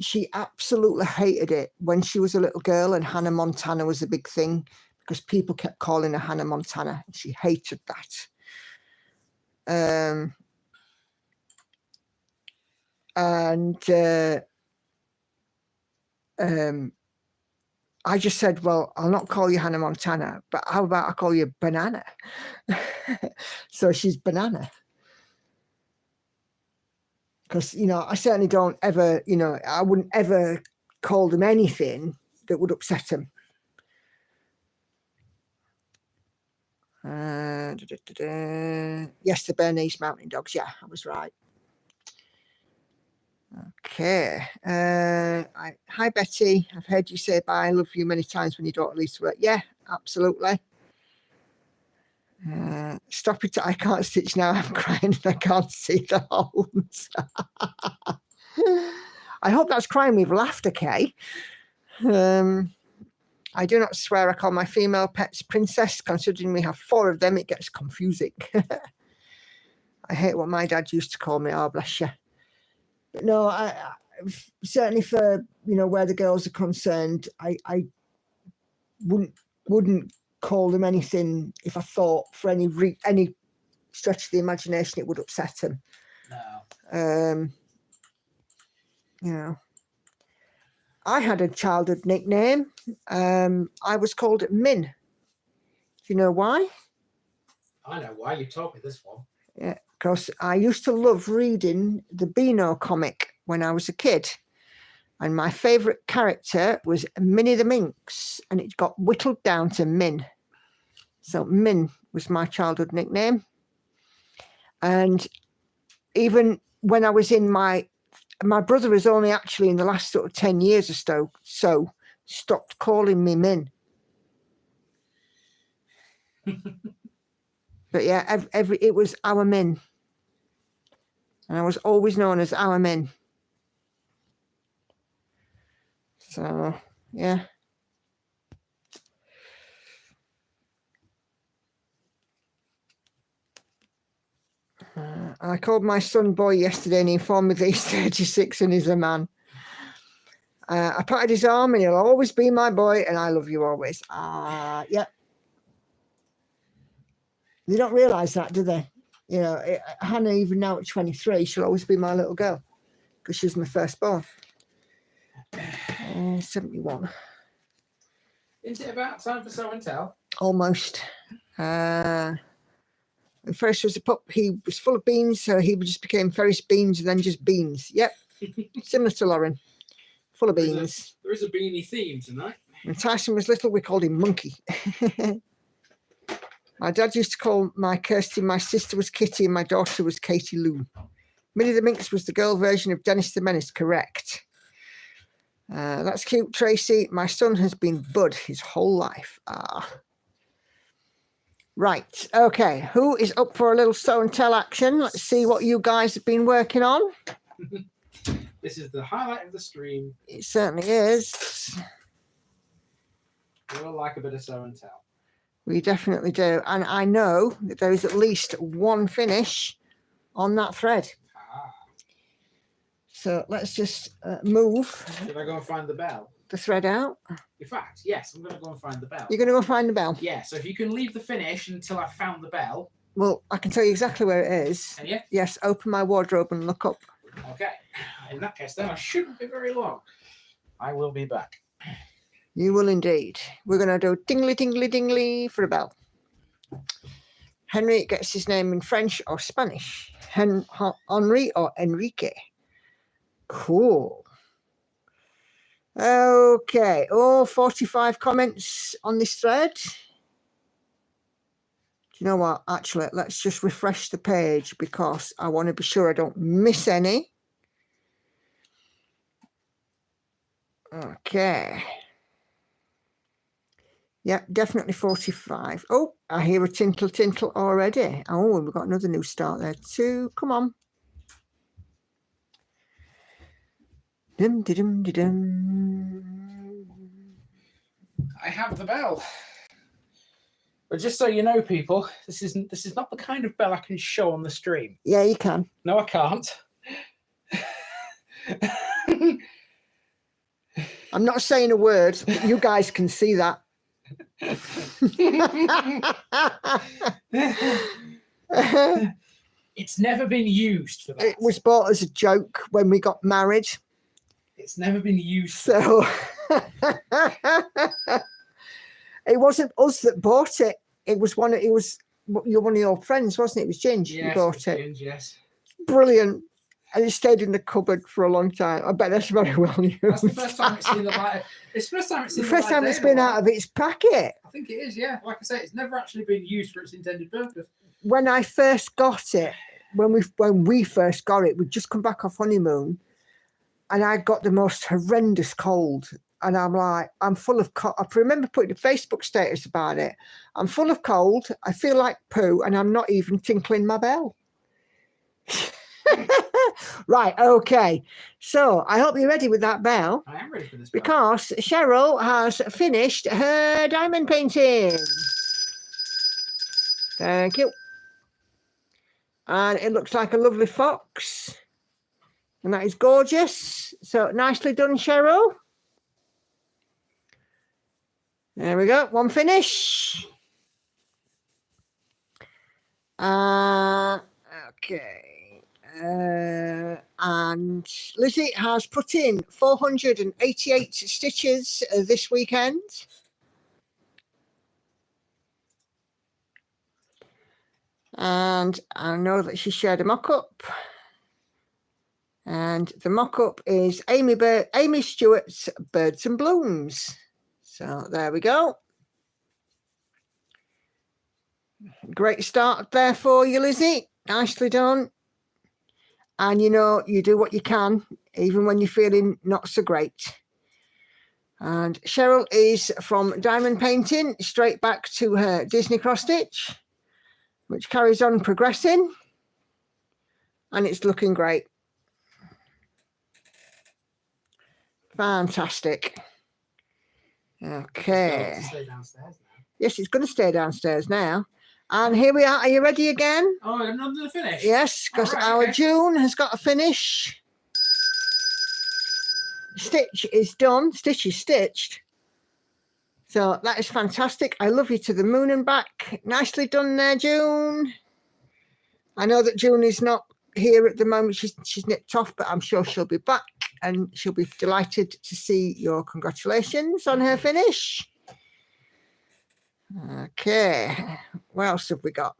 She absolutely hated it when she was a little girl and Hannah Montana was a big thing because people kept calling her Hannah Montana. She hated that. I just said, well, I'll not call you Hannah Montana, but how about I call you Banana? So she's Banana. Because, you know, I certainly don't ever, you know, I wouldn't ever call them anything that would upset them. Yes, the Bernese mountain dogs. Yeah, I was right. Okay. Hi, Betty. I've heard you say bye. I love you many times when your daughter leaves to work. Yeah, absolutely. Stop it. I can't stitch now. I'm crying and I can't see the holes. I hope that's crying with laughter, Kay. I do not swear. I call my female pets princess. Considering we have 4 of them, it gets confusing. I hate what my dad used to call me. Oh, bless you. But no, I certainly for, you know, where the girls are concerned, I wouldn't call them anything if I thought for any stretch of the imagination it would upset them. No. You know, I had a childhood nickname. I was called Min. Do you know why? I know why. You told me this one. Yeah, because I used to love reading the Beano comic when I was a kid. And my favourite character was Minnie the Minx, and it got whittled down to Min. So Min was my childhood nickname. And even when I was in my brother has only actually in the last sort of 10 years or so stopped calling me Min. But yeah, it was our Min. And I was always known as our Min. So, yeah. I called my son Boy yesterday and he informed me that he's 36 and he's a man. I patted his arm and he'll always be my boy and I love you always. Yeah. They don't realise that, do they? You know, Hannah, even now at 23, she'll always be my little girl because she's my firstborn. 71. Isn't it about time for show and tell? Almost. First was a pup. He was full of beans, so he just became Ferris Beans and then just beans. Yep. Similar to Lauren. Full of beans. There is a beanie theme tonight. When Tyson was little, we called him Monkey. My dad used to call my Kirsty, my sister was Kitty, and my daughter was Katie Lou. Minnie the Minx was the girl version of Dennis the Menace, correct. That's cute, Tracy. My son has been Bud his whole life. Right, okay. Who is up for a little show and tell action? Let's see what you guys have been working on. This is the highlight of the stream. It certainly is. We all like a bit of show and tell. We definitely do. And I know that there is at least one finish on that thread. So let's just move. Should I go and find the bell? The thread out. In fact, yes, I'm going to go and find the bell. You're going to go find the bell? Yeah, so if you can leave the finish until I've found the bell. Well, I can tell you exactly where it is. Can you? Yes, open my wardrobe and look up. Okay. In that case, then I shouldn't be very long. I will be back. You will indeed. We're going to do dingly, dingly, dingly for a bell. Henry gets his name in French or Spanish. Henri or Enrique. Cool. Okay. 45 comments on this thread. Do you know what? Actually, let's just refresh the page because I want to be sure I don't miss any. Okay. Yeah, definitely 45. Oh, I hear a tinkle tinkle already. Oh, we've got another new start there too. Come on. Dum, dum, dum. I have the bell. But just so you know, people, this is not the kind of bell I can show on the stream. Yeah, you can. No, I can't. I'm not saying a word, but you guys can see that. It's never been used for that. It was bought as a joke when we got married. It's never been used. So it wasn't us that bought it. It was one of your friends, wasn't it? It was Ginge who bought it. Ginge, yes. Brilliant. And it stayed in the cupboard for a long time. I bet that's very well used. That's the first time it's seen the light. It's the first time it's seen the first time it's been out of its packet. I think it is, yeah. Like I say, it's never actually been used for its intended purpose. When I first got it, when we first got it, we'd just come back off honeymoon, and I got the most horrendous cold. And I'm like, I'm full of cold. I remember putting a Facebook status about it. I'm full of cold. I feel like poo, and I'm not even tinkling my bell. Right, okay. So I hope you're ready with that bell. I am ready for this bell. Because Cheryl has finished her diamond painting. Thank you. And it looks like a lovely fox. And that is gorgeous. So nicely done, Cheryl. There we go. One finish. Okay. And Lizzie has put in 488 stitches this weekend. And I know that she shared a mock-up. And the mock-up is Amy Stewart's Birds and Blooms. So there we go. Great start there for you, Lizzie. Nicely done. And you know, you do what you can, even when you're feeling not so great. And Cheryl is from Diamond Painting, straight back to her Disney cross stitch, which carries on progressing. And it's looking great. Fantastic. Okay. It's going to stay downstairs now. Yes, it's going to stay downstairs now. And here we are. Are you ready again? Oh, another finish? Yes, because Alright, our okay. June has got a finish. Stitch is done. Stitch is stitched. So that is fantastic. I love you to the moon and back. Nicely done there, June. I know that June is not here at the moment. She's nipped off, but I'm sure she'll be back and she'll be delighted to see your congratulations on her finish. Okay, what else have we got?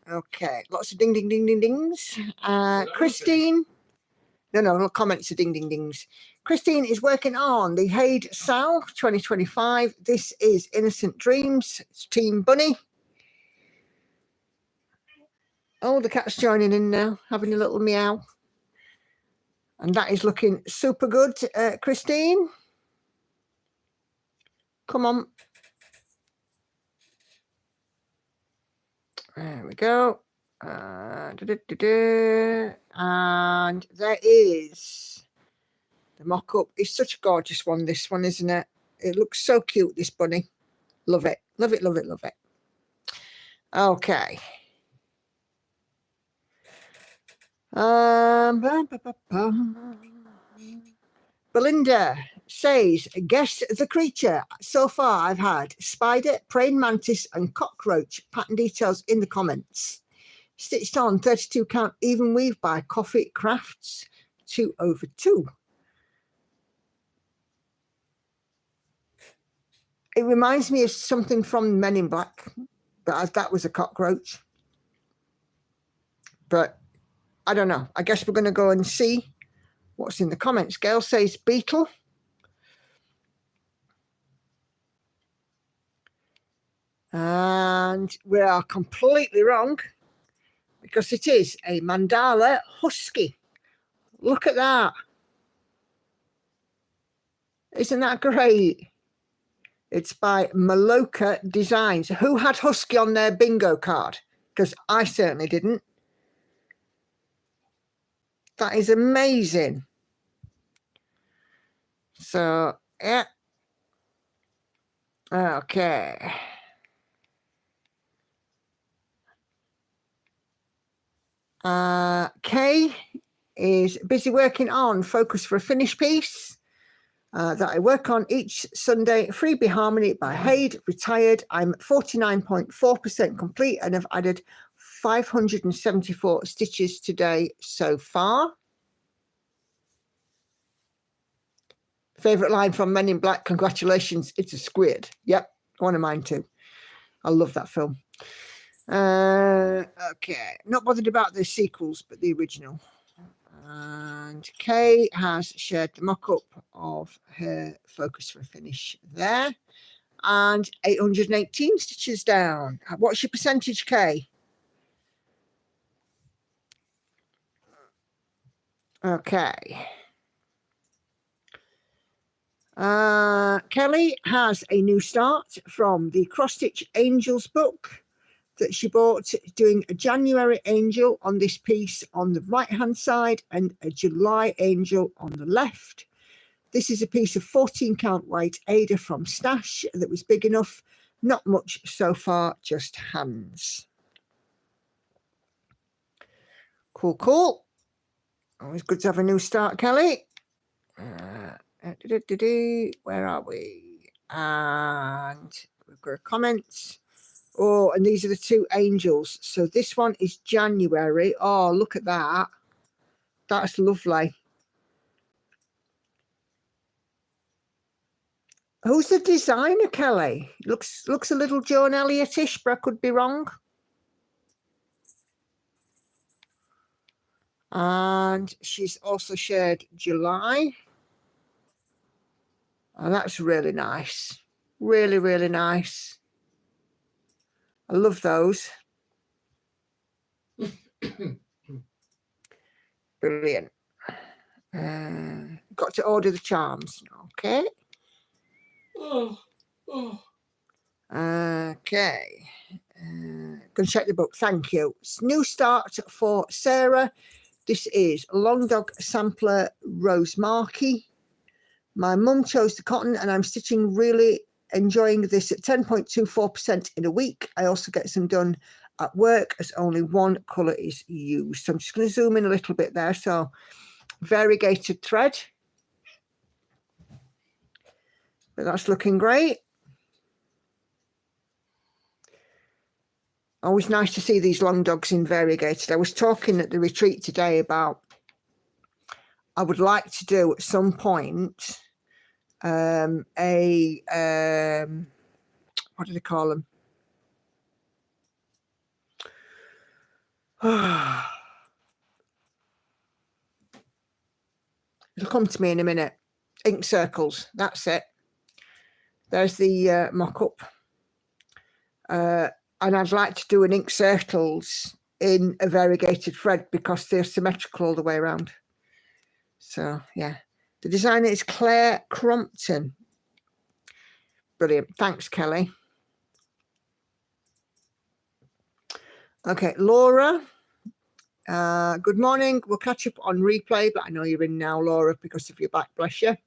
Okay, lots of ding, ding, ding, ding, dings. Christine, no comments of ding, ding, dings. Christine is working on the Haid Sal 2025. This is Innocent Dreams. It's Team Bunny. Oh, the cat's joining in now, having a little meow. And that is looking super good, Christine. Come on. There we go. And there is the mock-up. It's such a gorgeous one, this one, isn't it? It looks so cute, this bunny. Love it. Love it, love it, love it. Okay. Belinda says, guess the creature. So far I've had spider, praying mantis and cockroach. Pattern details in the comments. Stitched on 32 count even weave by Coffee Crafts 2/2. It reminds me of something from Men in Black, but that was a cockroach. But I don't know. I guess we're going to go and see what's in the comments. Gail says beetle. And we are completely wrong because it is a mandala husky. Look at that. Isn't that great? It's by Maloka Designs. Who had husky on their bingo card? Because I certainly didn't. That is amazing. So, yeah. Okay. Kay is busy working on Focus for a Finish piece that I work on each Sunday. Freebie Harmony by Haid, retired. I'm 49.4% complete and have added 574 stitches today so far. Favorite line from Men in Black, congratulations, it's a squid. Yep, one of mine too. I love that film. Okay, not bothered about the sequels, but the original. And Kay has shared the mock-up of her Focus for a Finish there. And 818 stitches down. What's your percentage, Kay? Okay. Kelly has a new start from the Cross Stitch Angels book that she bought, doing a January angel on this piece on the right hand side and a July angel on the left. This is a piece of 14 count white Ada from Stash that was big enough Not much so far, just hands. Cool, cool. Always good to have a new start, Kelly. Where are we? And we've got comments. Oh, and these are the two angels. So this one is January. Oh, look at that. That's lovely. Who's the designer, Kelly? Looks a little Joan Elliott-ish, but I could be wrong. And she's also shared July. And that's really nice. Really, really nice. I love those. Brilliant. Got to order the charms. Okay. Okay. Gonna check the book. Thank you. New start for Sarah. This is Long Dog Sampler Rose Marquee. My mum chose the cotton and I'm stitching, really enjoying this at 10.24% in a week. I also get some done at work as only one colour is used. So I'm just going to zoom in a little bit there. So variegated thread. But that's looking great. Always nice to see these long dogs in variegated. I was talking at the retreat today about I would like to do at some point what do they call them? It'll come to me in a minute. Ink circles, that's it. There's the mock-up. And I'd like to do an ink circles in a variegated thread because they're symmetrical all the way around. So, yeah. The designer is Claire Crompton. Brilliant. Thanks, Kelly. Okay, Laura. Good morning. We'll catch up on replay, but I know you're in now, Laura, because of your back, bless you.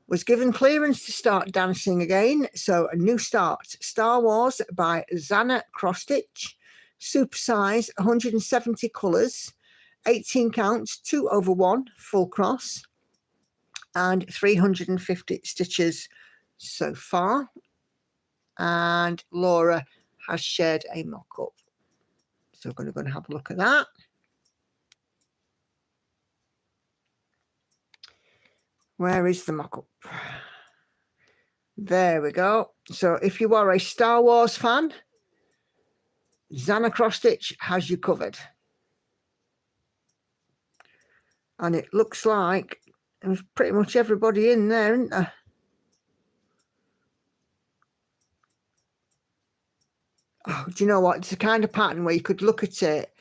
Was given clearance to start dancing again. So a new start. Star Wars by Zana Cross-Stitch. Super size, 170 colours, 18 counts, 2/1, full cross, and 350 stitches so far. And Laura has shared a mock-up. So we're going to have a look at that. Where is the mock-up? There we go. So if you are a Star Wars fan, Zana Cross-Stitch has you covered. And it looks like there's pretty much everybody in there, isn't there? Oh, do you know what? It's the kind of pattern where you could look at it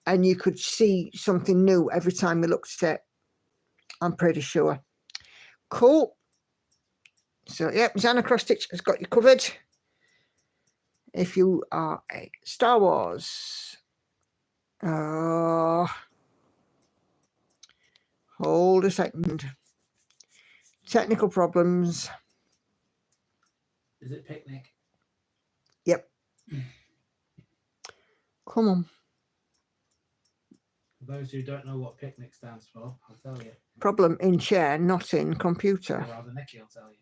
and you could see something new every time you looked at it. I'm pretty sure. Cool. So, yep, Zana Cross-Stitch has got you covered. If you are a Star Wars. Hold a second. Technical problems. Is it picnic? Yep. Come on. For those who don't know what picnic stands for, I'll tell you. Problem in chair, not in computer. Or rather, Nicky will tell you.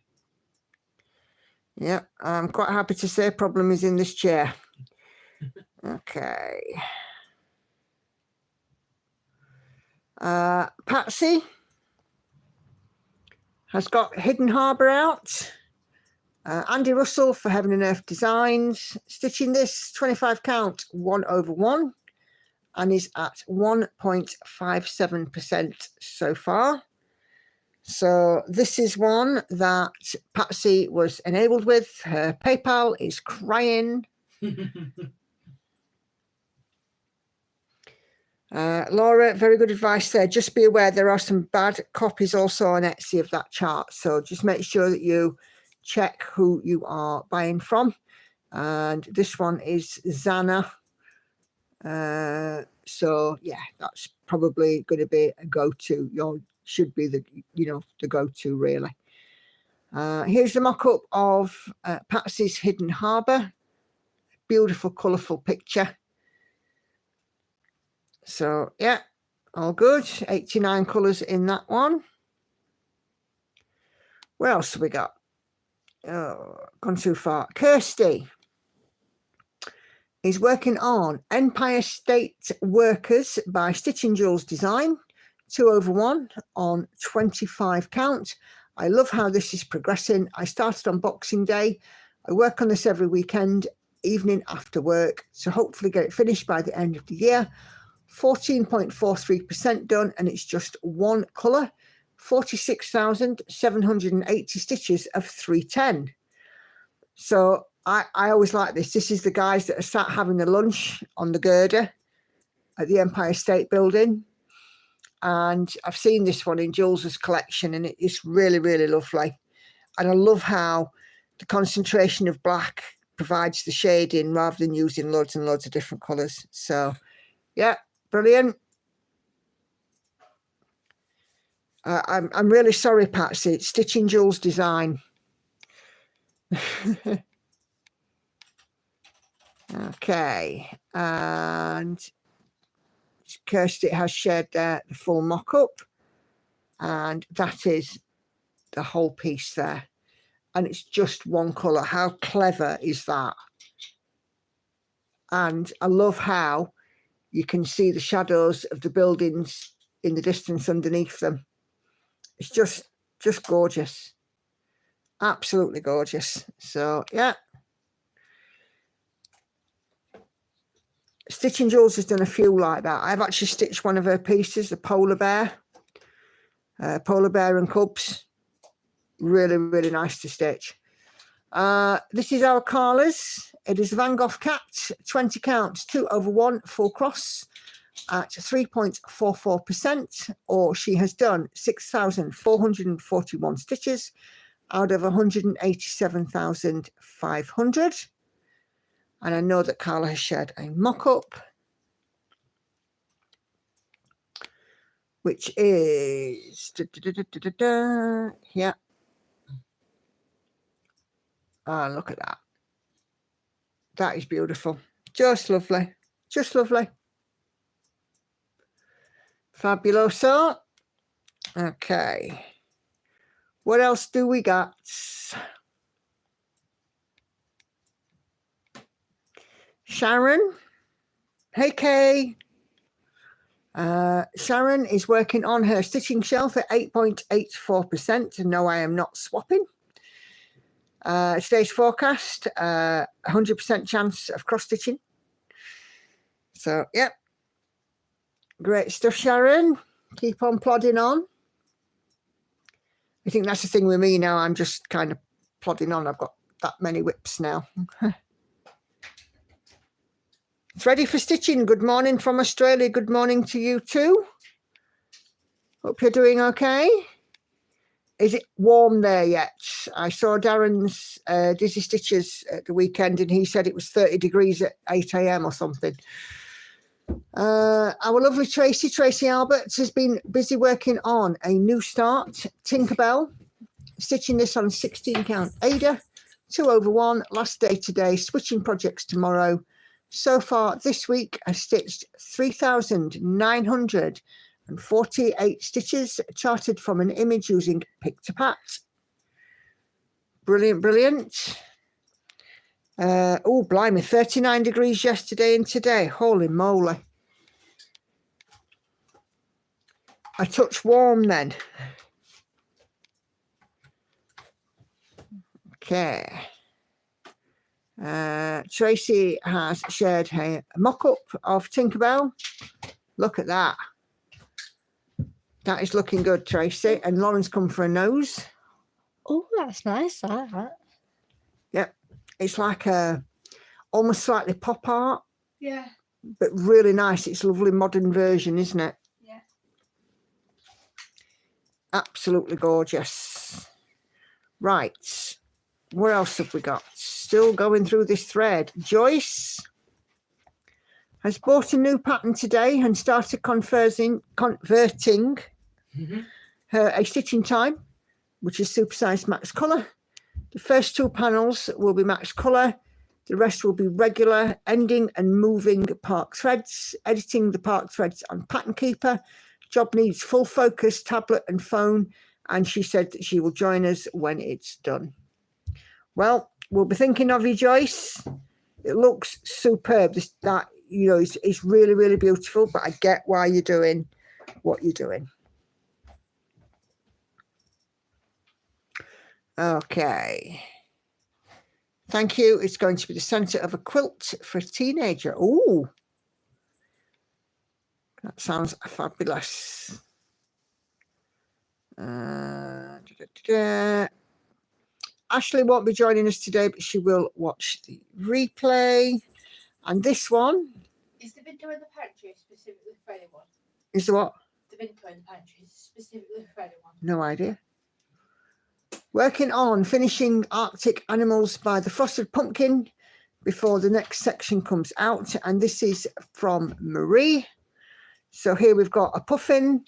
Yeah, I'm quite happy to say problem is in this chair. Okay. Patsy has got Hidden Harbour out. Andy Russell for Heaven and Earth Designs. Stitching this 25 count 1/1 and is at 1.57% so far. So this is one that Patsy was enabled with. Her PayPal is crying. Laura, very good advice there. Just be aware there are some bad copies also on Etsy of that chart. So just make sure that you check who you are buying from. And this one is Zana. So yeah, that's probably going to be a go-to. Should be the the go-to really. Here's the mock-up of Patsy's Hidden Harbour. Beautiful, colourful picture. So, yeah, all good. 89 colours in that one. What else have we got? Oh, gone too far. Kirsty is working on Empire State Workers by Stitching Jules Design, 2/1 on 25 count. I love how this is progressing. I started on Boxing Day. I work on this every weekend, evening after work, so hopefully get it finished by the end of the year. 14.43% done, and it's just one colour. 46,780 stitches of 310. So I always like this. This is the guys that are sat having the lunch on the girder at the Empire State Building. And I've seen this one in Jules's collection, and it's really, really lovely. And I love how the concentration of black provides the shading rather than using loads and loads of different colours. So, yeah, brilliant. I'm really sorry, Patsy. It's Stitching Jules Design. Okay, and Kirsty has shared the full mock-up, and that is the whole piece there, and it's just one colour. How clever is that? And I love how you can see the shadows of the buildings in the distance underneath them. It's just gorgeous, absolutely gorgeous. So yeah, Stitching Jules has done a few like that. I've actually stitched one of her pieces, the polar bear and cubs. Really, really nice to stitch. This is our Carla's. It is Van Gogh Cat, 20 counts, 2/1 full cross at 3.44%, or she has done 6,441 stitches out of 187,500. And I know that Carla has shared a mock-up, which is yeah. Oh, look at that. That is beautiful. Just lovely. Just lovely. Fabuloso. Okay. What else do we got? Sharon. Hey, Kay. Sharon is working on her stitching shelf at 8.84%. No, I am not swapping. Today's forecast, 100% chance of cross-stitching. So, yep. Great stuff, Sharon. Keep on plodding on. I think that's the thing with me now. I'm just kind of plodding on. I've got that many whips now. It's ready for stitching. Good morning from Australia. Good morning to you too. Hope you're doing okay. Is it warm there yet? I saw Darren's Dizzy Stitches at the weekend, and he said it was 30 degrees at 8 a.m. or something. Our lovely Tracy Alberts has been busy working on a new start, Tinkerbell, stitching this on 16 count Ada, 2/1, last day today, switching projects tomorrow. So far this week, I stitched 3,948 stitches, charted from an image using Pick to Pat. Brilliant, brilliant. Oh, blimey, 39 degrees yesterday and today. Holy moly. A touch warm then. Okay. Tracy has shared a mock-up of Tinkerbell. Look at that. That is looking good, Tracy. And Lauren's come for a nose. Oh, that's nice, that. Yep. It's like a almost slightly pop art. Yeah. But really nice. It's a lovely modern version, isn't it? Yeah. Absolutely gorgeous. Right. What else have we got? Still going through this thread. Joyce has bought a new pattern today and started converting her a stitching time which is supersized max colour. The first 2 panels will be max colour. The rest will be regular, ending and moving park threads, editing the park threads on Pattern Keeper. Job needs full focus, tablet and phone, and she said that she will join us when it's done. Well, we'll be thinking of you, Joyce. It looks superb. It's really, really beautiful, but I get why you're doing what you're doing. Okay. Thank you. It's going to be the centre of a quilt for a teenager. Oh, that sounds fabulous. Ashley won't be joining us today, but she will watch the replay. And this one is the window in the pantry specifically for anyone? Is the what? The window in the pantry is specifically for anyone. No idea. Working on finishing Arctic Animals by the Frosted Pumpkin before the next section comes out. And this is from Marie. So here we've got a puffin,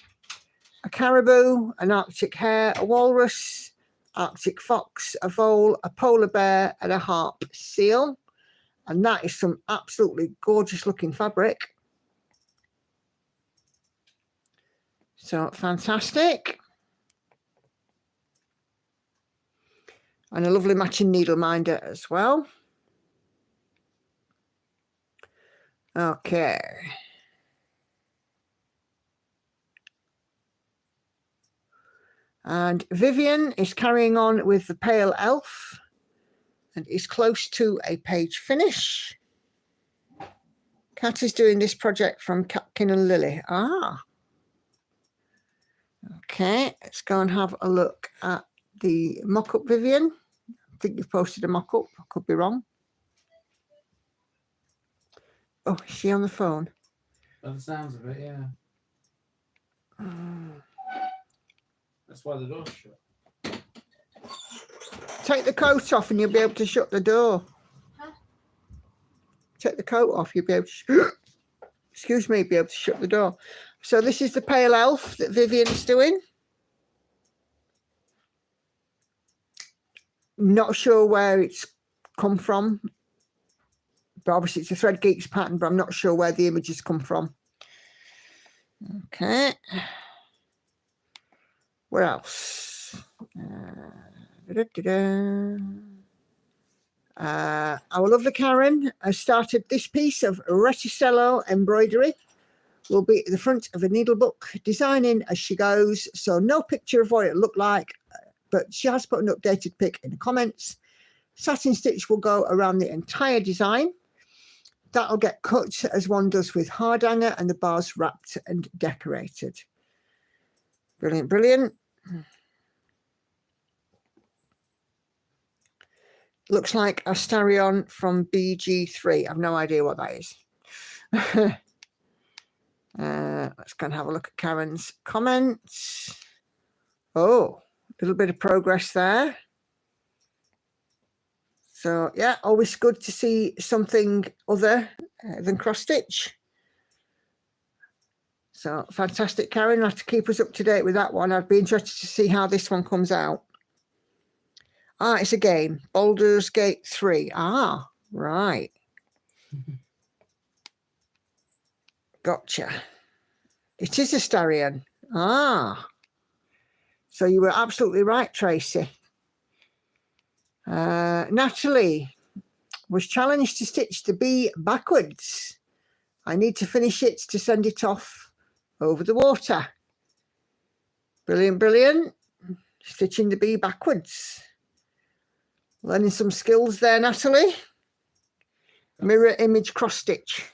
a caribou, an Arctic hare, a walrus, Arctic fox, a vole, a polar bear, and a harp seal. And that is some absolutely gorgeous looking fabric. So fantastic. And a lovely matching needle minder as well. Okay. And Vivian is carrying on with the Pale Elf and is close to a page finish. Kat is doing this project from Catkin and Lily. Ah. Okay, let's go and have a look at the mock-up, Vivian. I think you've posted a mock-up. I could be wrong. Oh, is she on the phone? By the sounds of it, yeah. That's why the door's shut. Take the coat off and you'll be able to shut the door. Huh? Take the coat off, you'll be able to excuse me, be able to shut the door. So this is the Pale Elf that Vivian's doing. Not sure where it's come from, but obviously it's a Thread Geeks pattern, but I'm not sure where the images come from. Okay. What else? Our lovely Karen has started this piece of Reticello embroidery. Will be at the front of a needle book, designing as she goes. So no picture of what it looked like, but she has put an updated pic in the comments. Satin stitch will go around the entire design. That'll get cut as one does with hardanger and the bars wrapped and decorated. Brilliant, brilliant. Looks like Astarion from BG3. I've no idea what that is. Let's go and have a look at Karen's comments. Oh, a little bit of progress there. So, yeah, always good to see something other than cross stitch. So, fantastic, Karen. You'll have to keep us up to date with that one. I'd be interested to see how this one comes out. Ah, it's a game. Baldur's Gate 3. Ah, right. Gotcha. It is Astarion. Ah. So you were absolutely right, Tracy. Natalie was challenged to stitch the bee backwards. I need to finish it to send it off over the water. Brilliant, brilliant. Stitching the bee backwards. Learning some skills there, Natalie. Mirror image cross stitch.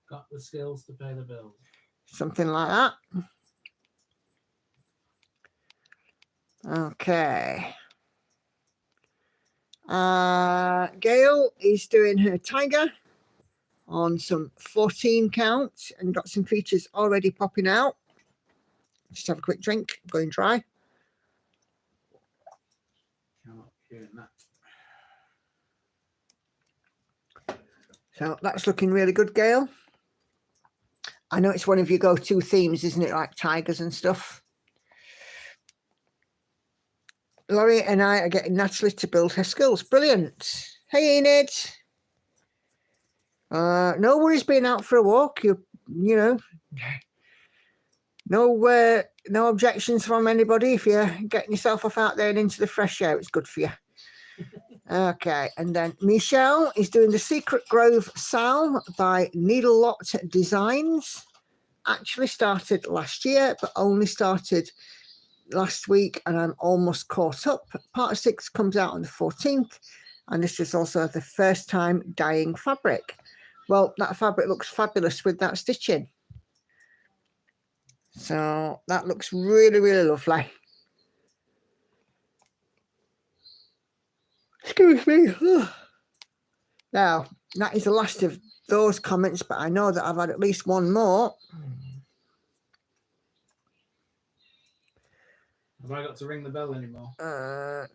Got the skills to pay the bills. Something like that. Okay. Gail is doing her tiger on some 14 count and got some features already popping out. Just have a quick drink, going dry. Cannot hear that. So that's looking really good, Gail. I know it's one of your go-to themes, isn't it? Like tigers and stuff. Laurie and I are getting Natalie to build her skills. Brilliant. Hey, Enid. No worries being out for a walk. You know, no objections from anybody if you're getting yourself off out there and into the fresh air. It's good for you. Okay, and then Michelle is doing the Secret Grove Sal by Needle Lot Designs. Actually started last year, but only started last week, and I'm almost caught up. Part 6 comes out on the 14th, and this is also the first time dyeing fabric. Well, that fabric looks fabulous with that stitching. So that looks really, really lovely. Excuse me. Now, that is the last of those comments, but I know that I've had at least one more. Have I got to ring the bell anymore? I'm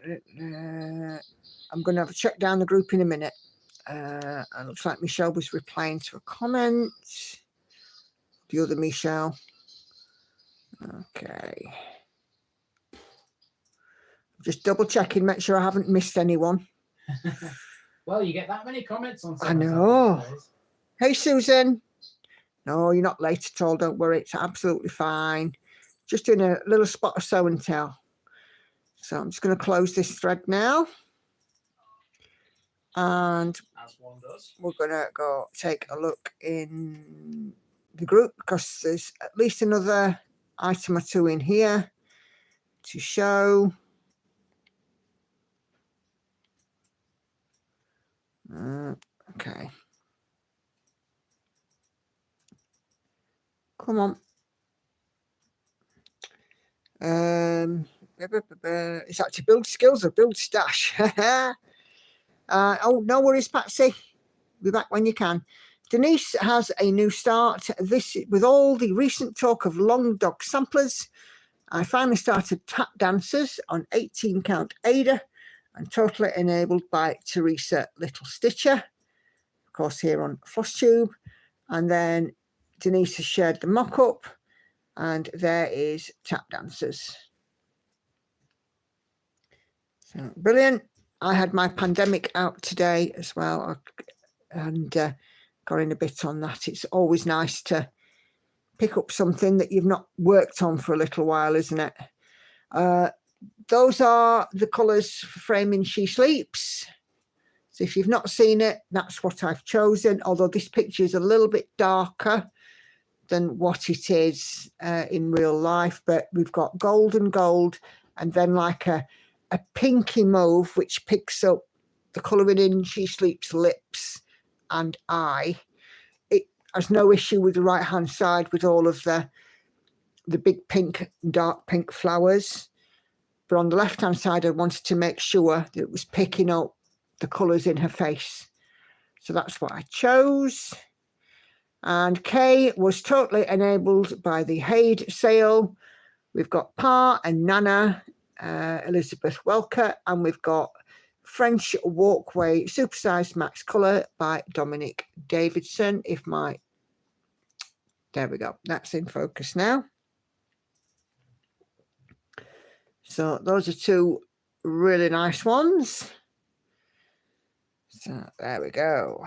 going to have a check down the group in a minute. It looks like Michelle was replying to a comment. The other Michelle. Okay. Just double checking, make sure I haven't missed anyone. Well, you get that many comments on. I know. Hey, Susan. No, you're not late at all. Don't worry. It's absolutely fine. Just doing a little spot of show and tell. So I'm just going to close this thread now. And as one does, we're going to go take a look in the group because there's at least another item or two in here to show. Okay. Come on. Is that to build skills or build stash? Oh, no worries, Patsy. Be back when you can. Denise has a new start. This, with all the recent talk of long dog samplers, I finally started tap dancers on 18 count Ada and totally enabled by Teresa Little Stitcher, of course, here on FlossTube. And then Denise has shared the mock-up, and there is tap dancers. So brilliant. I had my pandemic out today as well, and got in a bit on that. It's always nice to pick up something that you've not worked on for a little while, isn't it? Those are the colours for framing She Sleeps. So if you've not seen it, that's what I've chosen, although this picture is a little bit darker than what it is in real life. But we've got gold and gold, and then like a pinky mauve, which picks up the colouring in She Sleeps lips and eye. It has no issue with the right-hand side with all of the big pink and dark pink flowers. But on the left-hand side, I wanted to make sure that it was picking up the colours in her face. So that's what I chose. And Kay was totally enabled by the Haid sale. We've got Pa and Nana, Elizabeth Welker, and we've got French Walkway Supersized Max Colour by Dominic Davidson. There we go. That's in focus now. So those are two really nice ones. So there we go.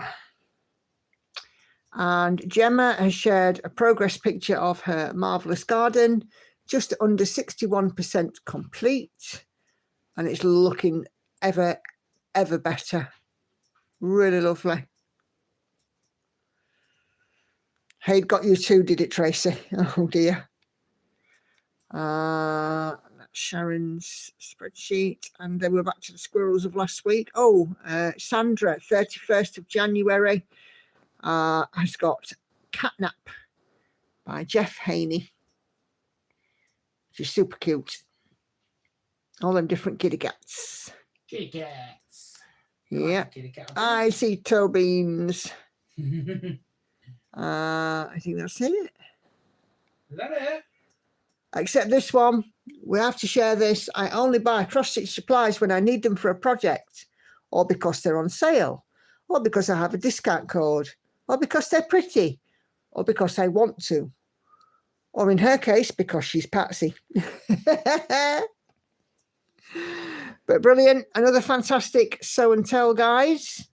And Gemma has shared a progress picture of her marvellous garden, just under 61% complete. And it's looking ever, ever better. Really lovely. Hey, got you too, did it, Tracy? Oh, dear. That's Sharon's spreadsheet. And then we're back to the squirrels of last week. Oh, Sandra, 31st of January, has got Catnap by Jeff Haney. Which is super cute. All them different kitty cats. Kitty cats. Yeah. Kitty cat. I see toe beans. I think that's it. Is that it? Except this one. We have to share this. I only buy cross-stitch supplies when I need them for a project, or because they're on sale, or because I have a discount code, or because they're pretty, or because I want to, or in her case, because she's Patsy. But brilliant. Another fantastic show and tell, guys.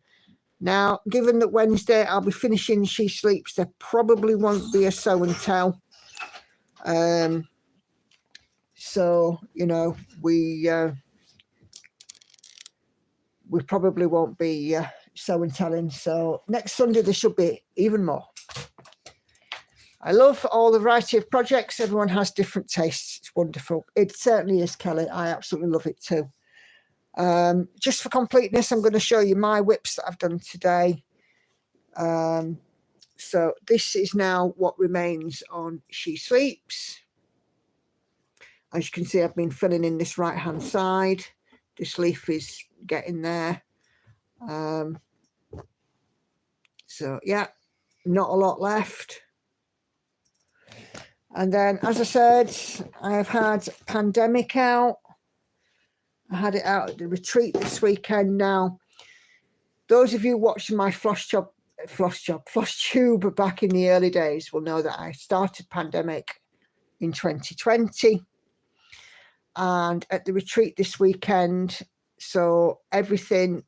Now, given that Wednesday I'll be finishing She Sleeps, there probably won't be a show and tell. So, you know, we probably won't be show and telling. So next Sunday there should be even more. I love all the variety of projects. Everyone has different tastes. It's wonderful. It certainly is, Kelly. I absolutely love it too. Just for completeness, I'm going to show you my whips that I've done today. So this is now what remains on She Sleeps. As you can see, I've been filling in this right hand side. This leaf is getting there. So yeah, not a lot left. And then, as I said, I've had Pandemic out. I had it out at the retreat this weekend. Now, those of you watching my floss tube back in the early days will know that I started Pandemic in 2020. And at the retreat this weekend, so everything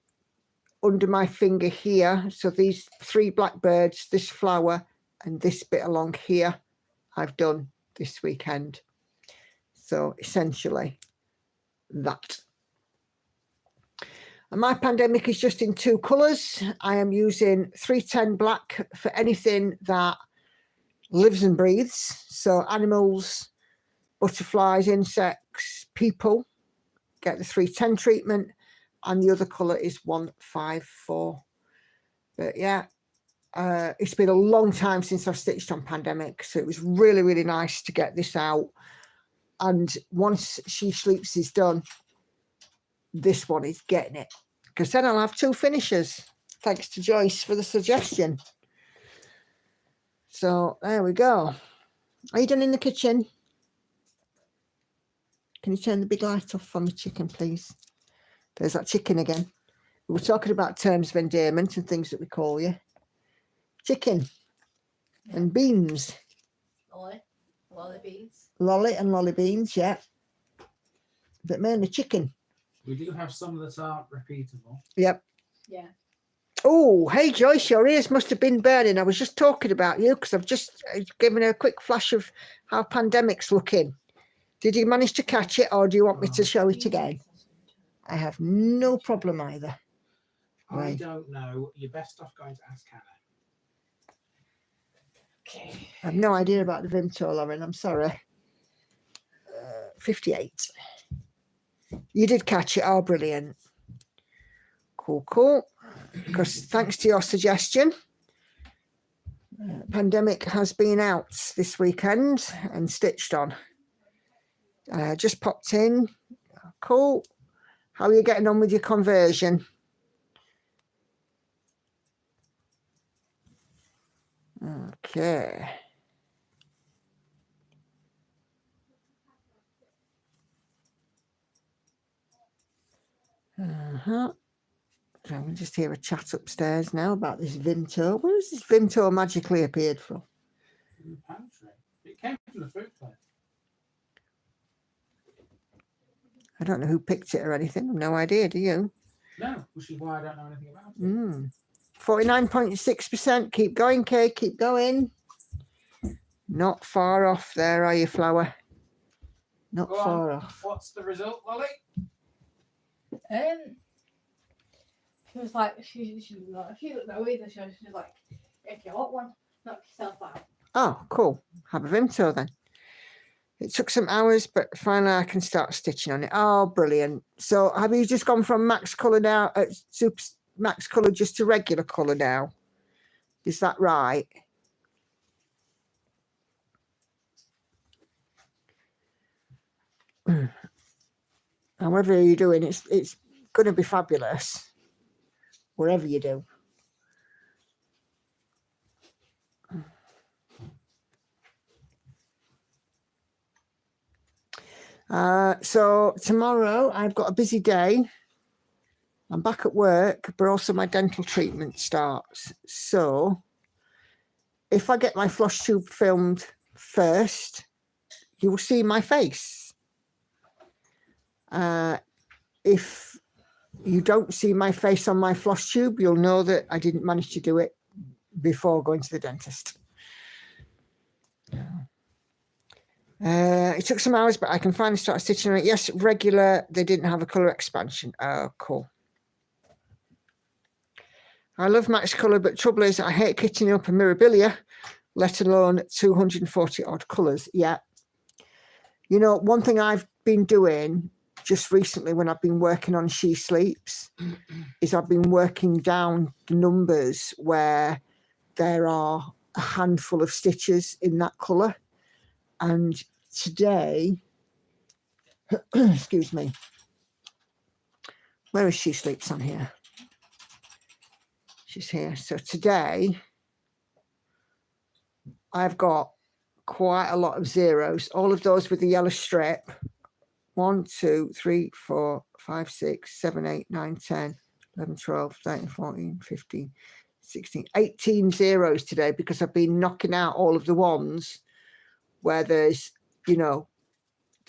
under my finger here, so these 3 blackbirds, this flower, and this bit along here, I've done this weekend. So essentially that. And my Pandemic is just in 2 colours. I am using 310 black for anything that lives and breathes. So animals, butterflies, insects, people get the 310 treatment, and the other colour is 154. But yeah, it's been a long time since I've stitched on Pandemic, so it was really, really nice to get this out. And once She Sleeps is done, this one is getting it, because then I'll have 2 finishers. Thanks to Joyce for the suggestion. So there we go. Are you done in the kitchen? Can you turn the big light off on the chicken, please? There's that chicken again. We were talking about terms of endearment and things that we call you. Chicken and beans. Lolly beans. Lolly and lolly beans, yeah. But mainly chicken. We do have some that are repeatable. Yep. Yeah. Oh, hey Joyce, your ears must have been burning. I was just talking about you because I've just given her a quick flash of how Pandemic's looking. Did you manage to catch it, or do you want me to show it again? I have no problem either. I don't know. You're best off going to ask Hannah. Okay. I have no idea about the Vimto, Lauren. I'm sorry. 58. You did catch it. Oh, brilliant. Cool, cool. Because thanks to your suggestion, Pandemic has been out this weekend and stitched on. Just popped in. Cool. How are you getting on with your conversion? Okay. So I'm going to just hear a chat upstairs now about this Vimto. Where has this Vimto magically appeared from? In the pantry. It came from the fruit plate. I don't know who picked it or anything. No idea, do you? No, which is why I don't know anything about it. 49.6%. Keep going, Kay. Keep going. Not far off there, are you, Flower? Not Go far on. off. What's the result, Lolly? She was like, she looked no either. She was like, if you want one, knock yourself out. Oh, cool. Have a Vimto then. It took some hours, but finally I can start stitching on it. Oh, brilliant. So have you just gone from max colour now, super max colour just to regular colour now? Is that right? However you're doing, it's going to be fabulous, wherever you do. So tomorrow I've got a busy day. I'm back at work, but also my dental treatment starts. So if I get my floss tube filmed first, you will see my face. if you don't see my face on my floss tube, you'll know that I didn't manage to do it before going to the dentist. It took some hours, but I can finally start stitching on it. Yes, regular. They didn't have a colour expansion. Oh, cool. I love Max Colour, but trouble is I hate kitting up a Mirabilia, let alone 240 odd colours. Yeah. You know, one thing I've been doing just recently when I've been working on She Sleeps is I've been working down the numbers where there are a handful of stitches in that colour. And today, excuse me, where is She Sleeps on here? She's here. So today, I've got quite a lot of zeros, all of those with the yellow strip. 1, 2, 3, 4, 5, 6, 7, 8, 9, 10, 11, 12, 13, 14, 15, 16, 18 zeros today because I've been knocking out all of the ones where there's, you know,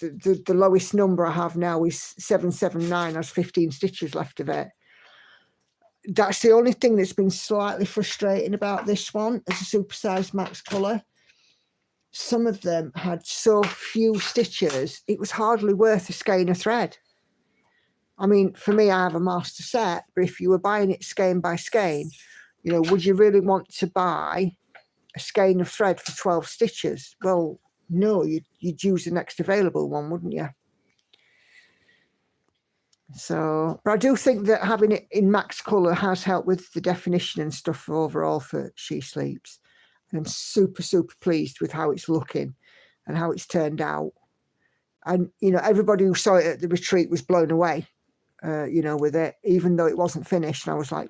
the lowest number I have now is 779. There's 15 stitches left of it. That's the only thing that's been slightly frustrating about this one as a supersized Max Colour. Some of them had so few stitches, it was hardly worth a skein of thread. I mean, for me, I have a master set, but if you were buying it skein by skein, you know, would you really want to buy a skein of thread for 12 stitches? Well, no, you'd use the next available one, wouldn't you? So, but I do think that having it in Max Colour has helped with the definition and stuff overall for She Sleeps. And I'm super, super pleased with how it's looking and how it's turned out. And, you know, everybody who saw it at the retreat was blown away, you know, with it, even though it wasn't finished. And I was like,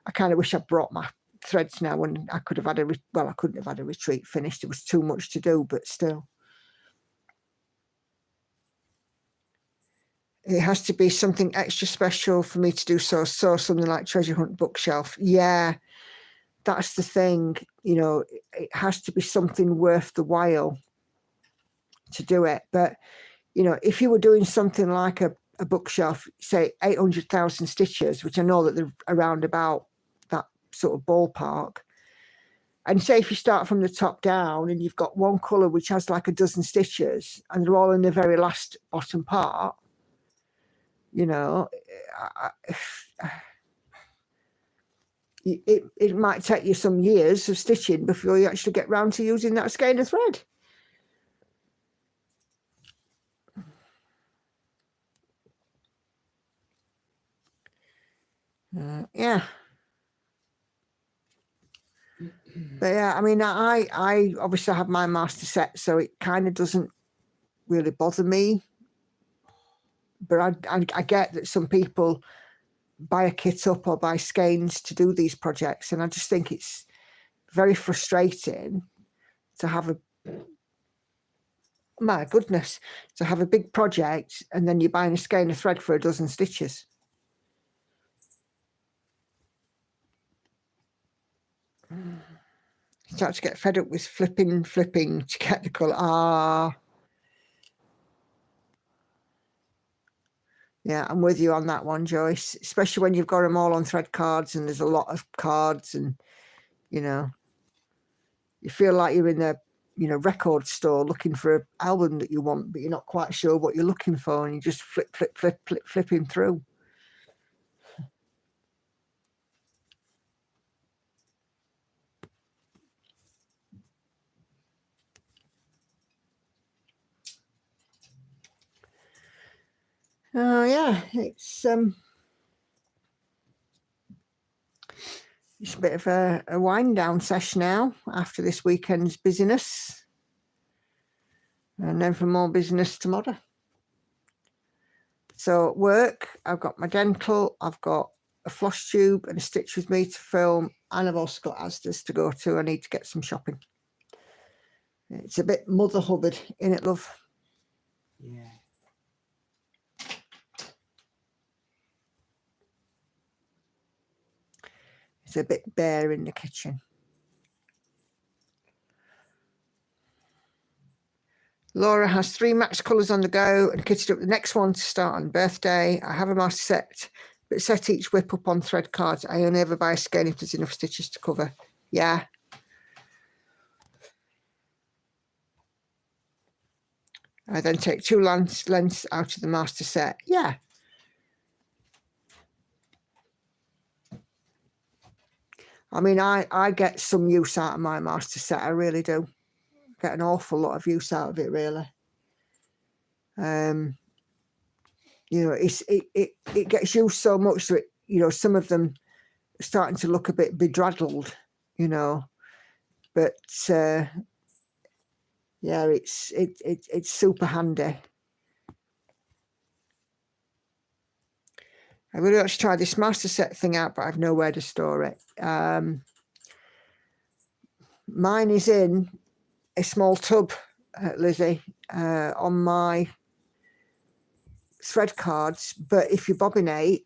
I kind of wish I brought my threads now and I could have had well, I couldn't have had a retreat finished. It was too much to do, but still. It has to be something extra special for me to do so something like Treasure Hunt Bookshelf. Yeah, that's the thing. You know, it has to be something worth the while to do it. But, you know, if you were doing something like a bookshelf, say 800,000 stitches, which I know that they're around about that sort of ballpark, and say if you start from the top down and you've got one colour which has like a dozen stitches and they're all in the very last bottom part, you know, it might take you some years of stitching before you actually get round to using that skein of thread. Yeah. But yeah, I mean, I obviously have my master set, so it kind of doesn't really bother me. But I get that some people buy a kit up or buy skeins to do these projects, and I just think it's very frustrating to have my goodness, to have a big project and then you're buying a skein of thread for a dozen stitches. Start to get fed up with flipping to get the colour. Yeah, I'm with you on that one, Joyce, especially when you've got them all on thread cards and there's a lot of cards and, you know, you feel like you're in a, you know, record store looking for an album that you want, but you're not quite sure what you're looking for and you just flipping through. Oh yeah, it's a bit of a wind down session now after this weekend's busyness, and then for more business tomorrow. So work, I've got my dental, I've got a floss tube and a Stitch With Me to film, and I've also got Asda's to go to. I need to get some shopping. It's a bit Mother Hubbard, innit, love? Yeah. It's a bit bare in the kitchen. Laura has 3 Max colours on the go and kitted up the next one to start on birthday. I have a master set, but set each whip up on thread cards. I only ever buy a skein if there's enough stitches to cover. Yeah. I then take 2 lengths out of the master set. Yeah. I mean, I get some use out of my master set. I really do. Get an awful lot of use out of it, really. You know, it gets used so much that, you know, some of them are starting to look a bit bedraddled, you know. But yeah, it's super handy. I really want to try this master set thing out, but I've nowhere to store it. Mine is in a small tub, Lizzie, on my thread cards, but if you bobinate,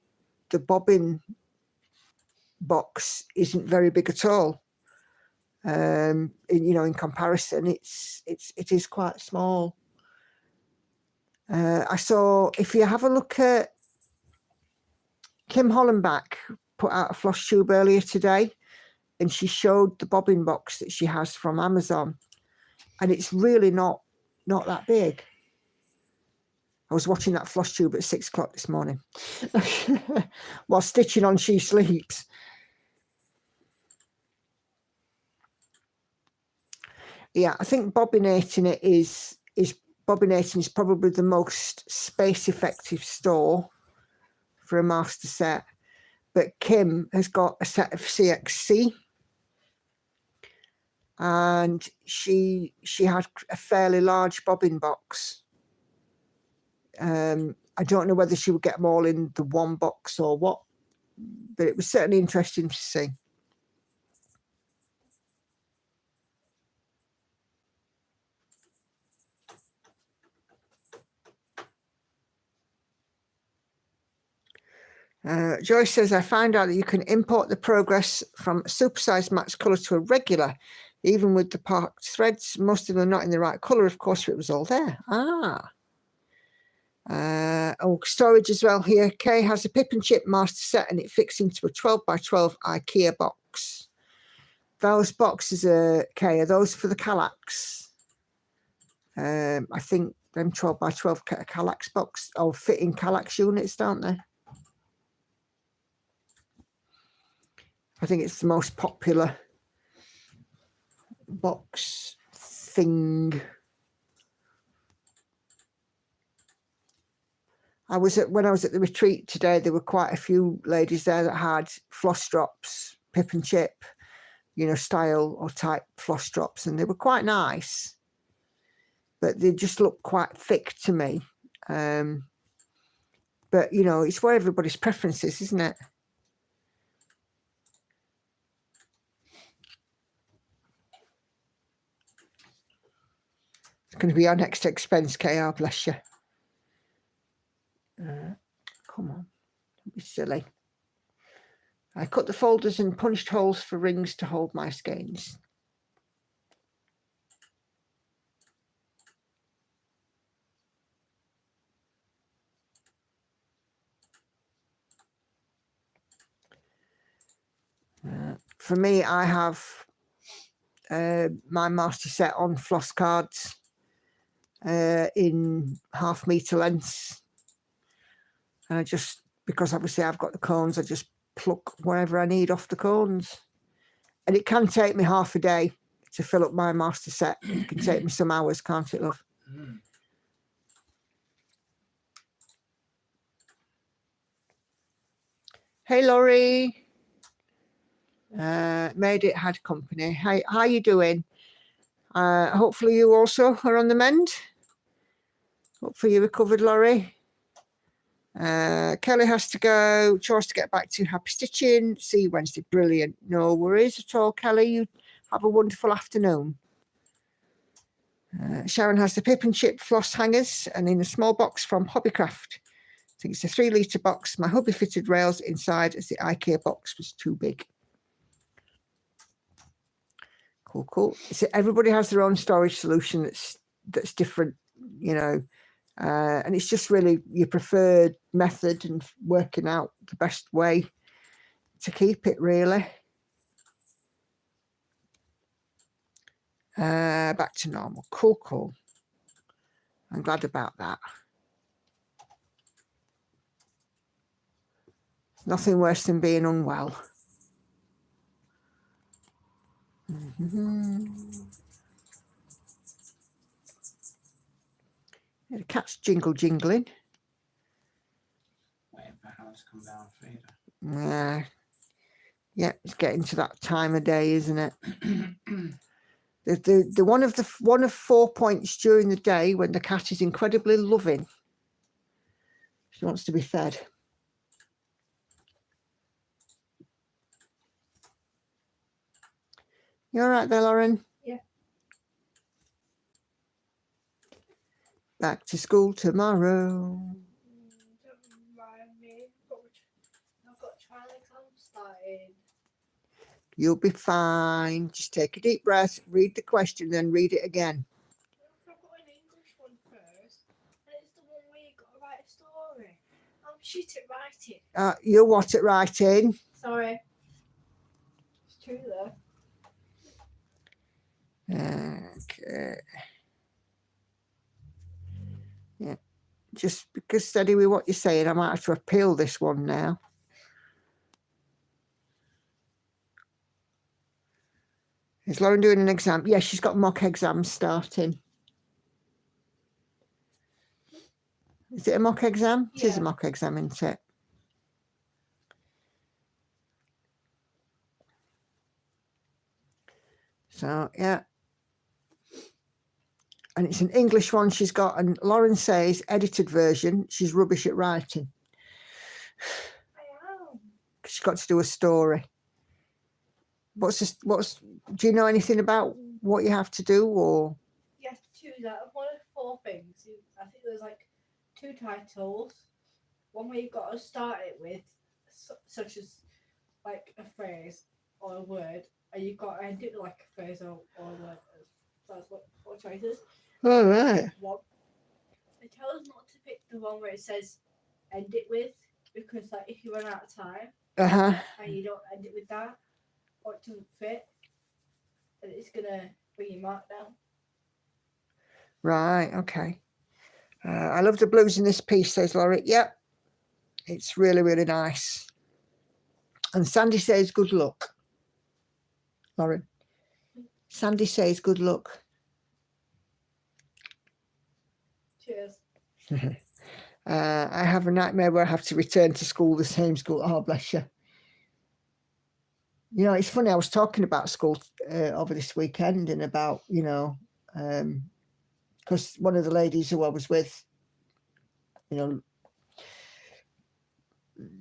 the bobbin box isn't very big at all. You know, in comparison, it is quite small. I saw, if you have a look at Kim Hollenbach put out a floss tube earlier today, and she showed the bobbin box that she has from Amazon, and it's really not that big. I was watching that floss tube at 6 o'clock this morning while stitching on She Sleeps. Yeah, I think bobbinating is probably the most space effective store for a master set. But Kim has got a set of CXC, and she had a fairly large bobbin box. I don't know whether she would get them all in the one box or what, but it was certainly interesting to see. Joyce says, I found out that you can import the progress from a supersized match colour to a regular, even with the parked threads. Most of them not in the right colour, of course, it was all there. Oh, storage as well here. Kay has a pip and chip master set, and it fits into a 12 by 12 IKEA box. Those boxes are, Kay, are those for the Kallax? I think them 12 by 12 Kallax box, or fitting Kallax units, don't they? I think it's the most popular box thing. When I was at the retreat today, there were quite a few ladies there that had floss drops, pip and chip, you know, style or type floss drops, and they were quite nice, but they just looked quite thick to me. But you know, it's where everybody's preference is, isn't it? It's going to be our next expense, KR, bless you. Come on, don't be silly. I cut the folders and punched holes for rings to hold my skeins. For me, I have my master set on floss cards in 1/2 metre lengths. And I just, because obviously I've got the cones, I just pluck wherever I need off the cones. And it can take me half a day to fill up my master set. It can take me some hours, can't it, love? Mm. Hey, Laurie. Made it, had company. Hey, how you doing? Hopefully you also are on the mend. Hopefully you recovered, Laurie. Kelly has to go. Chores to get back to. Happy stitching. See you Wednesday. Brilliant. No worries at all, Kelly. You have a wonderful afternoon. Sharon has the pip and chip floss hangers, and in a small box from Hobbycraft. I think it's a 3 litre box. My hubby fitted rails inside as the IKEA box was too big. Cool. So everybody has their own storage solution that's that's different, you know. And it's just really your preferred method and working out the best way to keep it, really. Back to normal. Cool. I'm glad about that. Nothing worse than being unwell. The cat's jingling. Waiting for Hannah to come down and feed her. Yeah, it's getting to that time of day, isn't it? The one of 4 points during the day when the cat is incredibly loving. She wants to be fed. You all right there, Lauren? Yeah. Back to school tomorrow. Don't remind me. I've got trial exams starting. You'll be fine. Just take a deep breath, read the question, then read it again. I've got an English one first, and it's the one where you got to write a story. I'm shit at writing. You're what at writing? Sorry. It's true though. Okay. Yeah. Just because steady with what you're saying, I might have to appeal this one now. Is Lauren doing an exam? Yeah, she's got mock exams starting. Is it a mock exam? It is a mock exam, isn't it? So, yeah. And it's an English one she's got, and Lauren says, edited version, she's rubbish at writing. I am. She's got to do a story. Do you know anything about what you have to do, or? You have to choose out of one of 4 things. I think there's like 2 titles. One where you've got to start it with, such as like a phrase or a word, and you've got to end it with like a phrase or a word. That's what 4 choices. All right. One. They tell us not to pick the one where it says end it with, because like if you run out of time and you don't end it with that, or it doesn't fit, then it's gonna bring your mark down. Right, okay. I love the blues in this piece, says Laurie. Yep, it's really, really nice. And Sandy says good luck. Lauren. Sandy says good luck. Cheers. I have a nightmare where I have to return to school, the same school. Oh, bless you. You know, it's funny, I was talking about school over this weekend and about, you know, because one of the ladies who I was with, you know,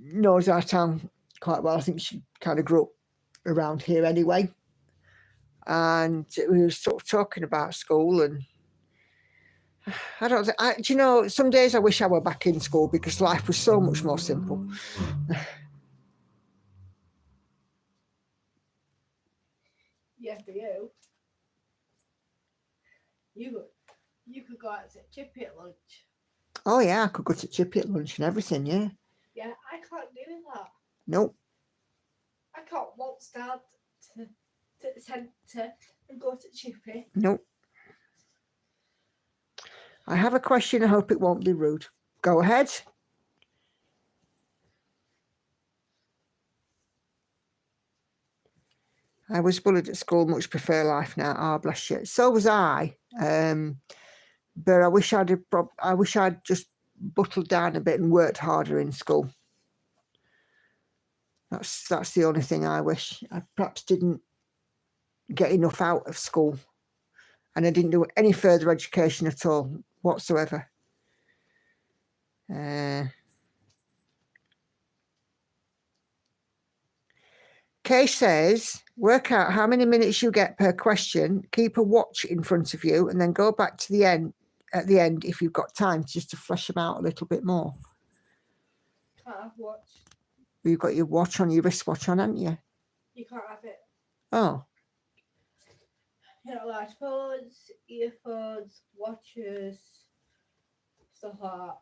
knows our town quite well. I think she kind of grew up around here anyway. And we were sort of talking about school, and I don't think, do you know, some days I wish I were back in school because life was so much more simple. Yeah, for you. You could go out to Chippy at lunch. Oh yeah, I could go to Chippy at lunch and everything, yeah. Yeah, I can't do that. Nope. I can't waltz down to the centre and go to Chippy. Nope. I have a question. I hope it won't be rude. Go ahead. I was bullied at school, much prefer life now. Oh, bless you. So was I. But I wish I'd just buttled down a bit and worked harder in school. That's the only thing I wish. I perhaps didn't get enough out of school, and I didn't do any further education at all whatsoever. Kay says, work out how many minutes you get per question, keep a watch in front of you, and then go back to the end at the end if you've got time, just to flesh them out a little bit more. Can't have watch. You've got your watch on, your wristwatch on, haven't you? You can't have it. Oh. You know, like phones, earphones, watches, stuff like that.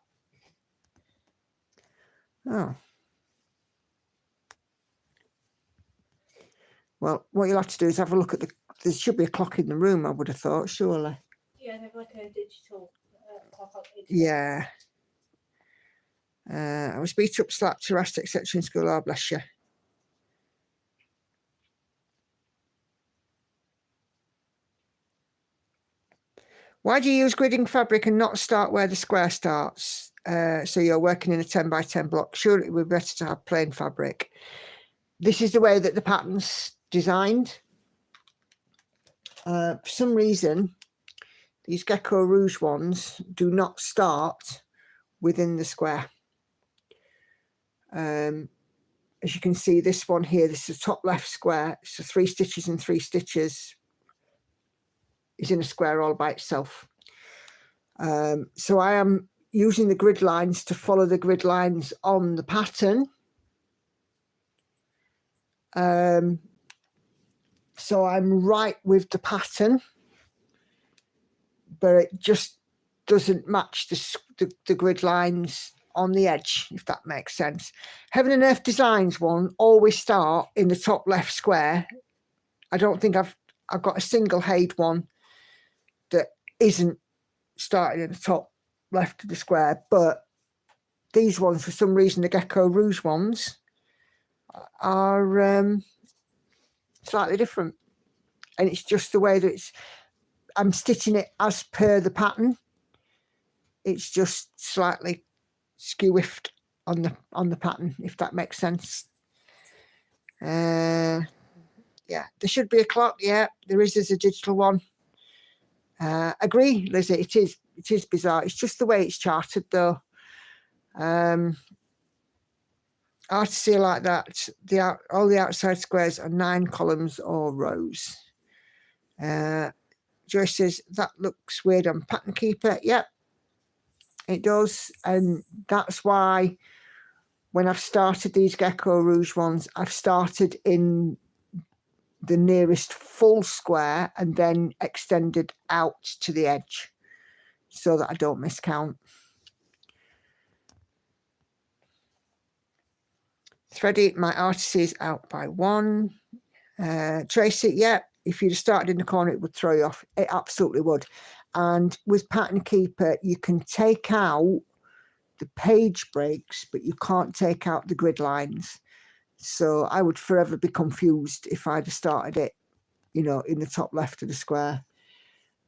Oh. Well, what you'll have to do is have a look at there should be a clock in the room, I would have thought, surely. Yeah, they have like a digital clock on it. Yeah. I was beat up, slapped, harassed, etc. in school. Oh, bless you. Why do you use gridding fabric and not start where the square starts? So you're working in a 10 by 10 block. Surely it would be better to have plain fabric. This is the way that the pattern's designed. For some reason, these Gecko Rouge ones do not start within the square. As you can see, this one here, this is the top left square. So 3 stitches and 3 stitches is in a square all by itself. So I am using the grid lines to follow the grid lines on the pattern. So I'm right with the pattern, but it just doesn't match the grid lines on the edge, if that makes sense. Heaven and Earth Designs one always start in the top left square. I don't think I've got a single Haid one that isn't starting in the top left of the square, but these ones, for some reason, the Gecko Rouge ones are slightly different, and it's just the way that I'm stitching it as per the pattern. It's just slightly skew-whiffed on the pattern, if that makes sense. Yeah, there should be a clock. Yeah, there is. There's a digital one. Agree, Lizzie. It is bizarre. It's just the way it's charted, though. Hard to see like that. All the outside squares are 9 columns or rows. Joyce says that looks weird on Pattern Keeper. Yep, it does, and that's why when I've started these Gecko Rouge ones, I've started in the nearest full square and then extended out to the edge so that I don't miscount. Thready, my artist is out by 1. Tracy, yeah, if you'd have started in the corner, it would throw you off. It absolutely would. And with Pattern Keeper, you can take out the page breaks, but you can't take out the grid lines. So I would forever be confused if I'd have started it, you know, in the top left of the square.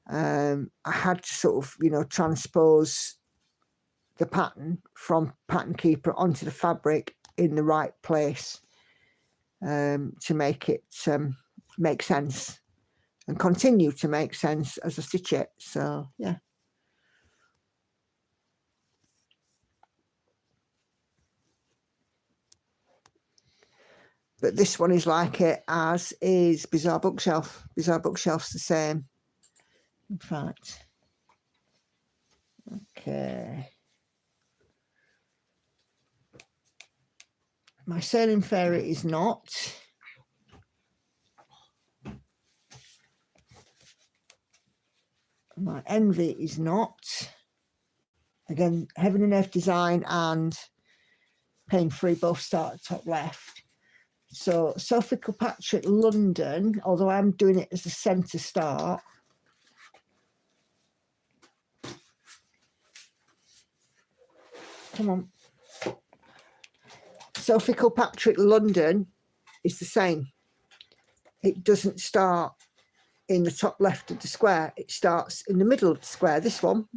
I had to sort of, you know, transpose the pattern from Pattern Keeper onto the fabric in the right place to make it make sense and continue to make sense as I stitch it. So yeah. But this one is like it, as is Bizarre Bookshelf. Bizarre Bookshelf's the same, in fact. Okay. My Sailing Fairy is not. My Envy is not. Again, Heaven and Earth Design and Pain Free both start at top left. So Sophie Kilpatrick London, although I'm doing it as a centre start. Come on. Sophie Kilpatrick London is the same. It doesn't start in the top left of the square. It starts in the middle of the square, this one.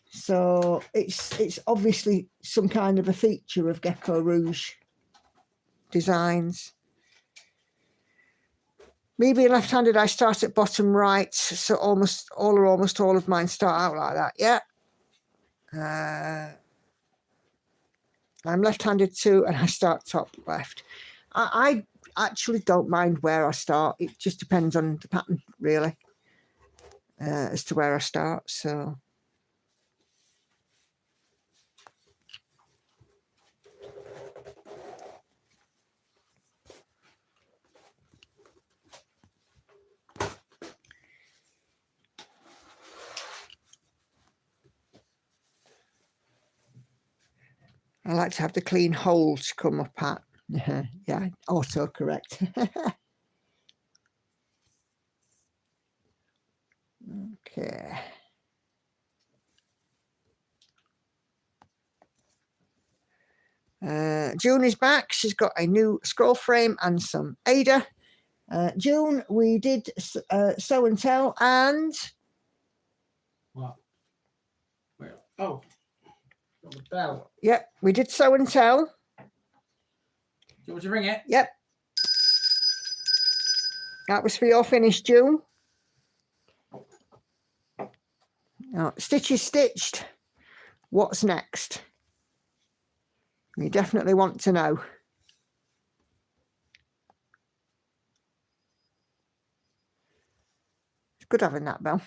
So it's obviously some kind of a feature of Gecko Rouge designs. Me being left-handed, I start at bottom right, so almost all of mine start out like that. Yeah. I'm left-handed too, and I start top left. I actually don't mind where I start. It just depends on the pattern, really, as to where I start. So. I like to have the clean hole to come up at. Yeah, autocorrect. Okay. June is back. She's got a new scroll frame and some Ada. June, we did sew and tell, and What? Where? Oh, got the bell. yep, we did sew and tell. Do you want to ring it? Yep, that was for your finish, June. Now, stitch is stitched. What's next? You definitely want to know. It's good having that bell.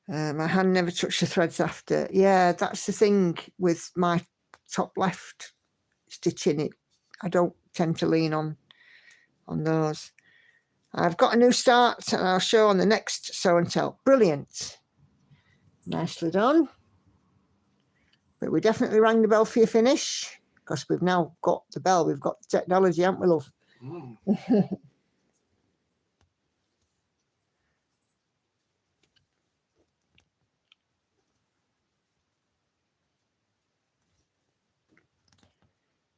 My hand never touched the threads after. Yeah, that's the thing with my top left stitching. It, I don't tend to lean on those. I've got a new start, and I'll show on the next sew and tell. Brilliant, nicely done. But we definitely rang the bell for your finish, because we've now got the bell. We've got the technology, haven't we, love? Mm.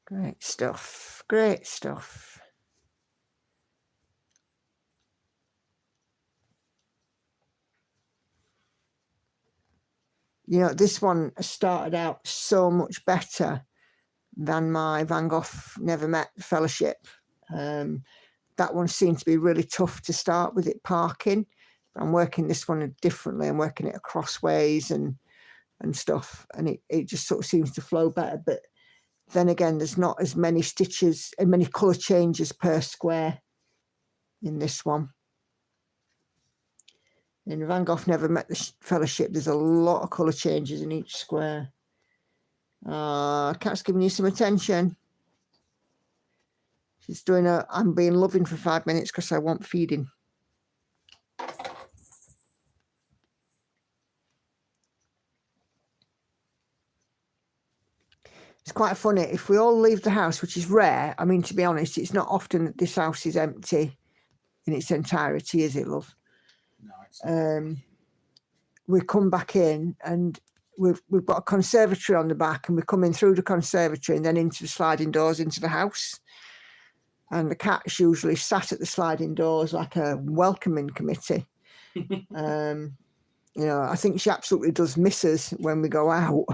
Great stuff. Great stuff. You know, this one started out so much better than my Van Gogh Never Met Fellowship. That one seemed to be really tough to start with it parking. I'm working this one differently. I'm working it crossways and stuff, and it just sort of seems to flow better. But then again, there's not as many stitches and many colour changes per square in this one. In Van Gogh Never Met the Fellowship, there's a lot of colour changes in each square. Cat's giving you some attention. She's doing a I'm being loving for 5 minutes because I want feeding. It's quite funny. If we all leave the house, which is rare, I mean, to be honest, it's not often that this house is empty in its entirety, is it, love? No, it's we come back in and we've got a conservatory on the back, and we're coming through the conservatory and then into the sliding doors into the house. And the cat's usually sat at the sliding doors like a welcoming committee. You know, I think she absolutely does miss us when we go out.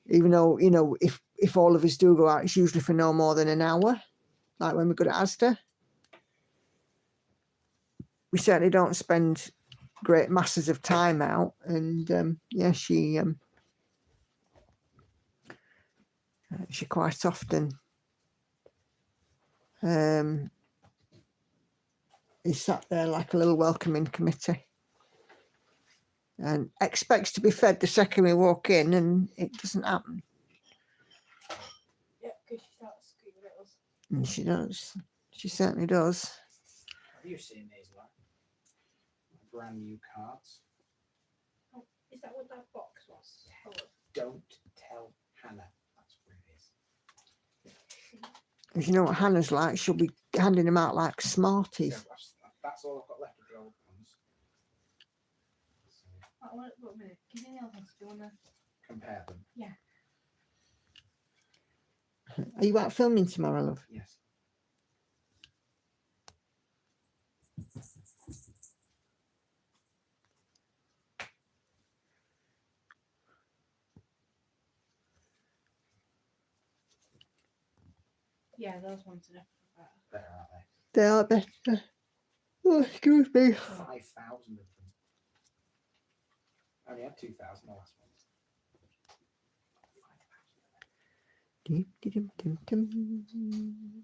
Even though, you know, if all of us do go out, it's usually for no more than an hour, like when we go to Asda. We certainly don't spend great masses of time out, and yeah, she quite often is sat there like a little welcoming committee and expects to be fed the second we walk in, and it doesn't happen. Yeah, because she starts screaming at us. And she does. She certainly does. Have you seen these, like brand new cards? Oh, is that what that box was? Oh, Don't tell Hannah. That's what it is. If you know what Hannah's like, she'll be handing them out like So Smarties. that's all I've got left of the old ones. So I want to, wait a minute. Give me the others. Do you want to? compare them. Yeah. Are you out filming tomorrow, love? Yes. Yeah, those ones are definitely better. Better, aren't they? They are better. Oh, excuse me. 5,000 of them. I only had 2,000 the last one. 5,000. Dim, dim, dim, dim.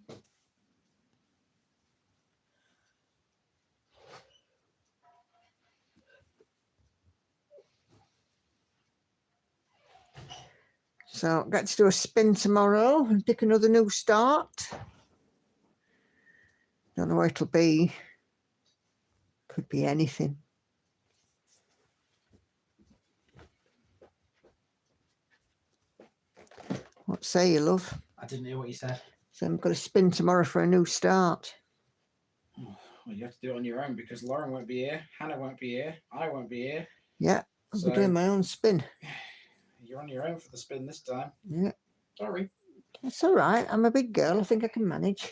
So get to do a spin tomorrow and pick another new start. Don't know where it'll be. Could be anything. What say you, love? I didn't hear what you said. So I'm going to spin tomorrow for a new start. Oh, well, you have to do it on your own because Lauren won't be here, Hannah won't be here, I won't be here. Yeah, I'll So be doing my own spin. you're on your own for the spin this time. Yeah, Sorry. it's all right. I'm a big girl. I think I can manage.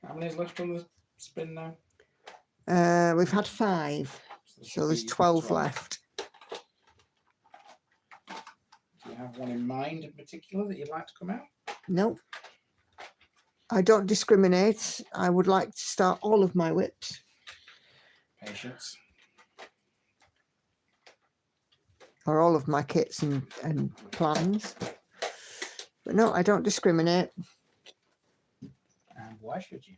How many is left on the spin now? We've had 5, so there's should be 12 left. Do you have one in mind in particular that you'd like to come out? No, I don't discriminate. I would like to start all of my whips. Patience. Or all of my kits and plans. But no, I don't discriminate. And why should you?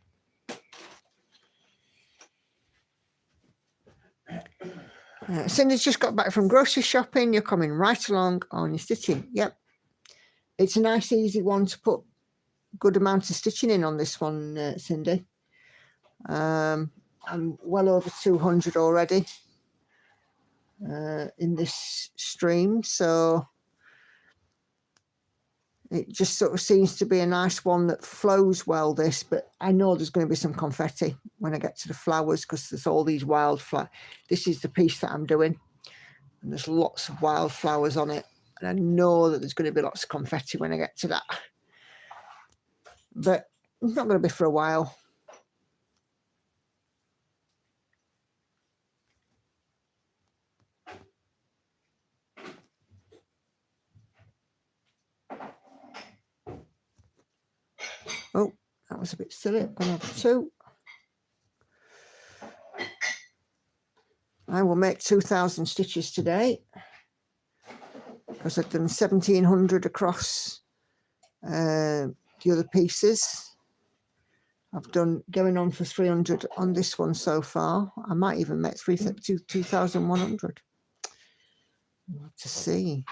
Cindy's just got back from grocery shopping. You're coming right along on your stitching. Yep. It's a nice, easy one to put good amount of stitching in on this one, Cindy. I'm well over 200 already in this stream. So it just sort of seems to be a nice one that flows well, this, but I know there's going to be some confetti when I get to the flowers because there's all these wild flowers. This is the piece that I'm doing and there's lots of wild flowers on it. And I know that there's going to be lots of confetti when I get to that. But it's not going to be for a while. Oh, that was a bit silly. I'm going to have 2. I will make 2,000 stitches today because I've done 1,700 across the other pieces. I've done going on for 300 on this one so far. I might even make 2,100. We'll have to see.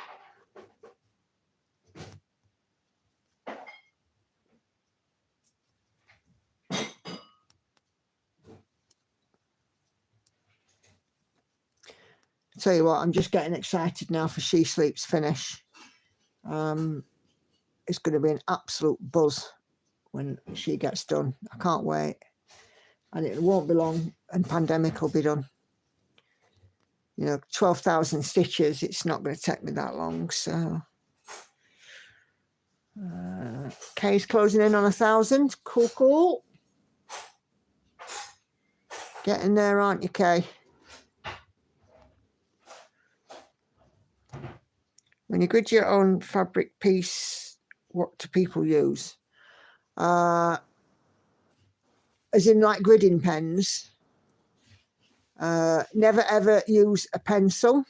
Tell you what, I'm just getting excited now for She Sleeps finish. It's going to be an absolute buzz when she gets done. I can't wait. And it won't be long and pandemic will be done. You know, 12,000 stitches, it's not going to take me that long. So Kay's closing in on 1,000. Cool, cool. Getting there, aren't you, Kay? When you grid your own fabric piece, what do people use? As in like gridding pens. Never ever use a pencil.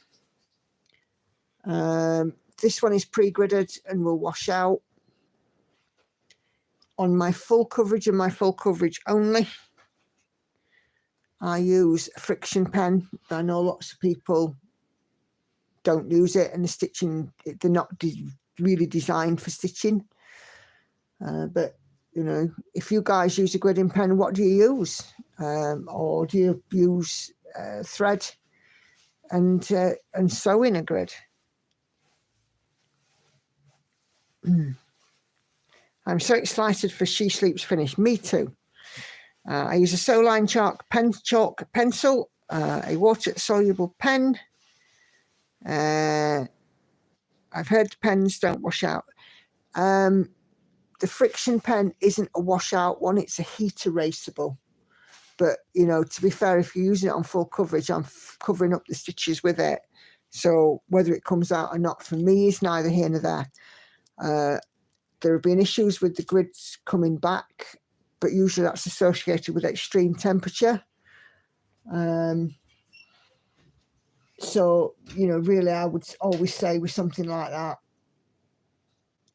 This one is pre-gridded and will wash out. On my full coverage and my full coverage only, I use a friction pen. I know lots of people don't use it, and the stitching, they're not really designed for stitching. But you know, if you guys use a gridding pen, what do you use? Or do you use thread and sew in a grid? I'm so excited for She Sleeps finish. Me too. I use a Sewline chalk pencil, a water soluble pen. I've heard the pens don't wash out. The friction pen isn't a washout one, it's a heat erasable. But, you know, to be fair, if you're using it on full coverage, I'm covering up the stitches with it. So whether it comes out or not, for me, is neither here nor there. There have been issues with the grids coming back, but usually that's associated with extreme temperature. So, you know, really, I would always say with something like that,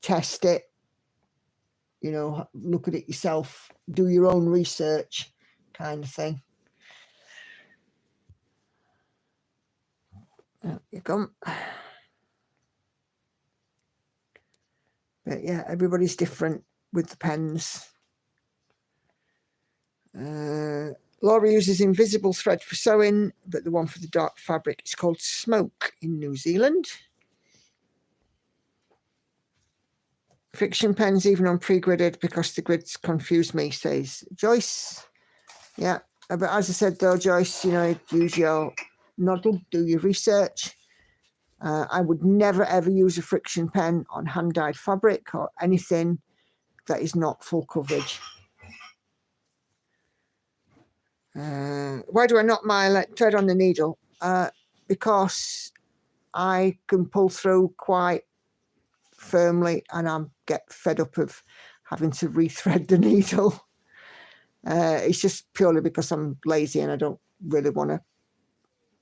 test it, you know, look at it yourself, do your own research kind of thing. There you go. But yeah, everybody's different with the pens. Laura uses invisible thread for sewing, but the one for the dark fabric is called Smoke in New Zealand. Friction pens even on pre-gridded because the grids confuse me, says Joyce. Yeah, but as I said though, Joyce, you know, use your noddle, do your research. I would never ever use a friction pen on hand-dyed fabric or anything that is not full coverage. Why do I not my thread on the needle? Because I can pull through quite firmly and I get fed up of having to rethread the needle. It's just purely because I'm lazy and I don't really want to